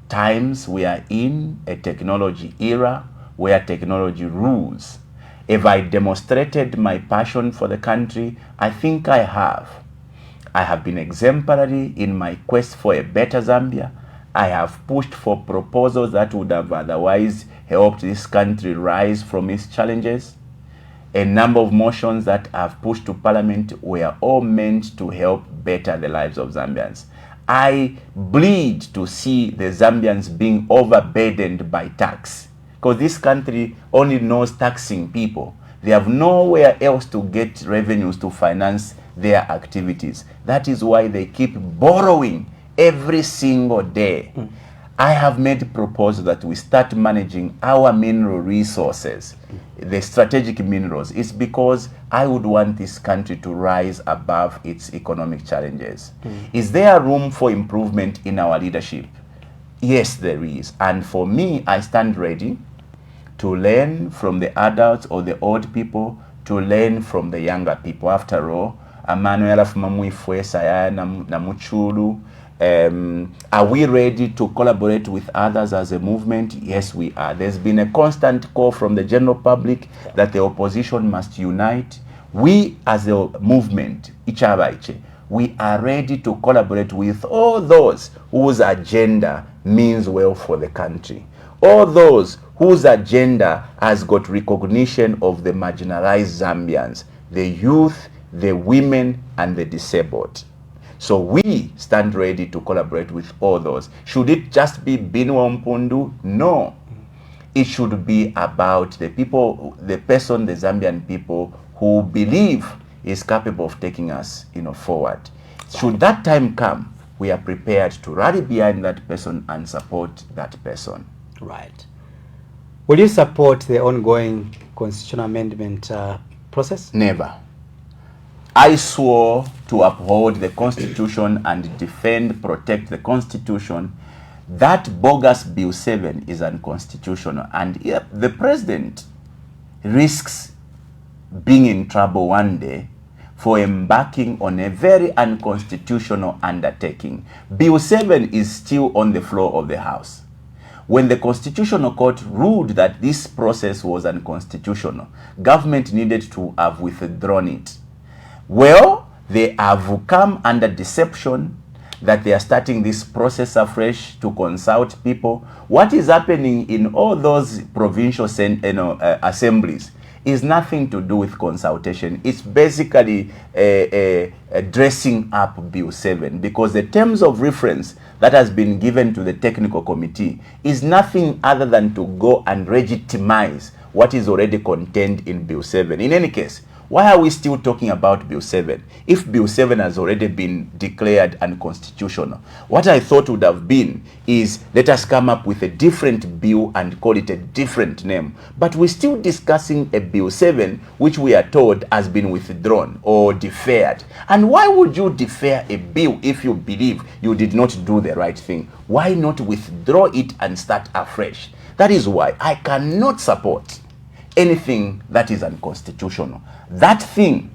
times we are in, a technology era where technology rules. If I demonstrated my passion for the country, I think I have. I have been exemplary in my quest for a better Zambia. I have pushed for proposals that would have otherwise helped this country rise from its challenges. A number of motions that I've pushed to Parliament were all meant to help better the lives of Zambians. I bleed to see the Zambians being overburdened by tax, because this country only knows taxing people. They have nowhere else to get revenues to finance their activities. That is why they keep borrowing every single day. I have made proposals that we start managing our mineral resources, the strategic minerals. It's because I would want this country to rise above its economic challenges. Is there room for improvement in our leadership? Yes, there is. And for me, I stand ready to learn from the adults or the old people, to learn from the younger people. After all, Emmanuel Afumamwifwe, Saya Namuchulu, are we ready to collaborate with others as a movement? Yes, we are. There's been a constant call from the general public that the opposition must unite. We as a movement, we are ready to collaborate with all those whose agenda means well for the country. All those whose agenda has got recognition of the marginalized Zambians, the youth, the women, and the disabled. So we stand ready to collaborate with all those. Should it just be Binwell Mpundu? No. It should be about the people, the person, the Zambian people who believe is capable of taking us, forward. Should that time come, we are prepared to rally behind that person and support that person.
Right. Will you support the ongoing constitutional amendment process?
Never. I swore to uphold the Constitution and defend, protect the Constitution. That bogus Bill 7 is unconstitutional. And the president risks being in trouble one day for embarking on a very unconstitutional undertaking. Bill 7 is still on the floor of the House. When the Constitutional Court ruled that this process was unconstitutional, government needed to have withdrawn it. Well, they have come under deception that they are starting this process afresh to consult people. What is happening in all those provincial assemblies is nothing to do with consultation. It's basically dressing up Bill 7, because the terms of reference that has been given to the technical committee is nothing other than to go and legitimize what is already contained in Bill 7. In any case, why are we still talking about Bill 7 if Bill 7 has already been declared unconstitutional? What I thought would have been is, let us come up with a different bill and call it a different name. But we're still discussing a Bill 7 which we are told has been withdrawn or deferred. And why would you defer a bill if you believe you did not do the right thing? Why not withdraw it and start afresh? That is why I cannot support anything that is unconstitutional. That thing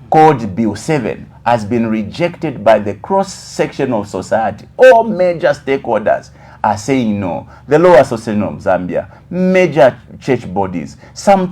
called Bill 7 has been rejected by the cross-section of society. All major stakeholders are saying no. The Law Association of Zambia, major church bodies, some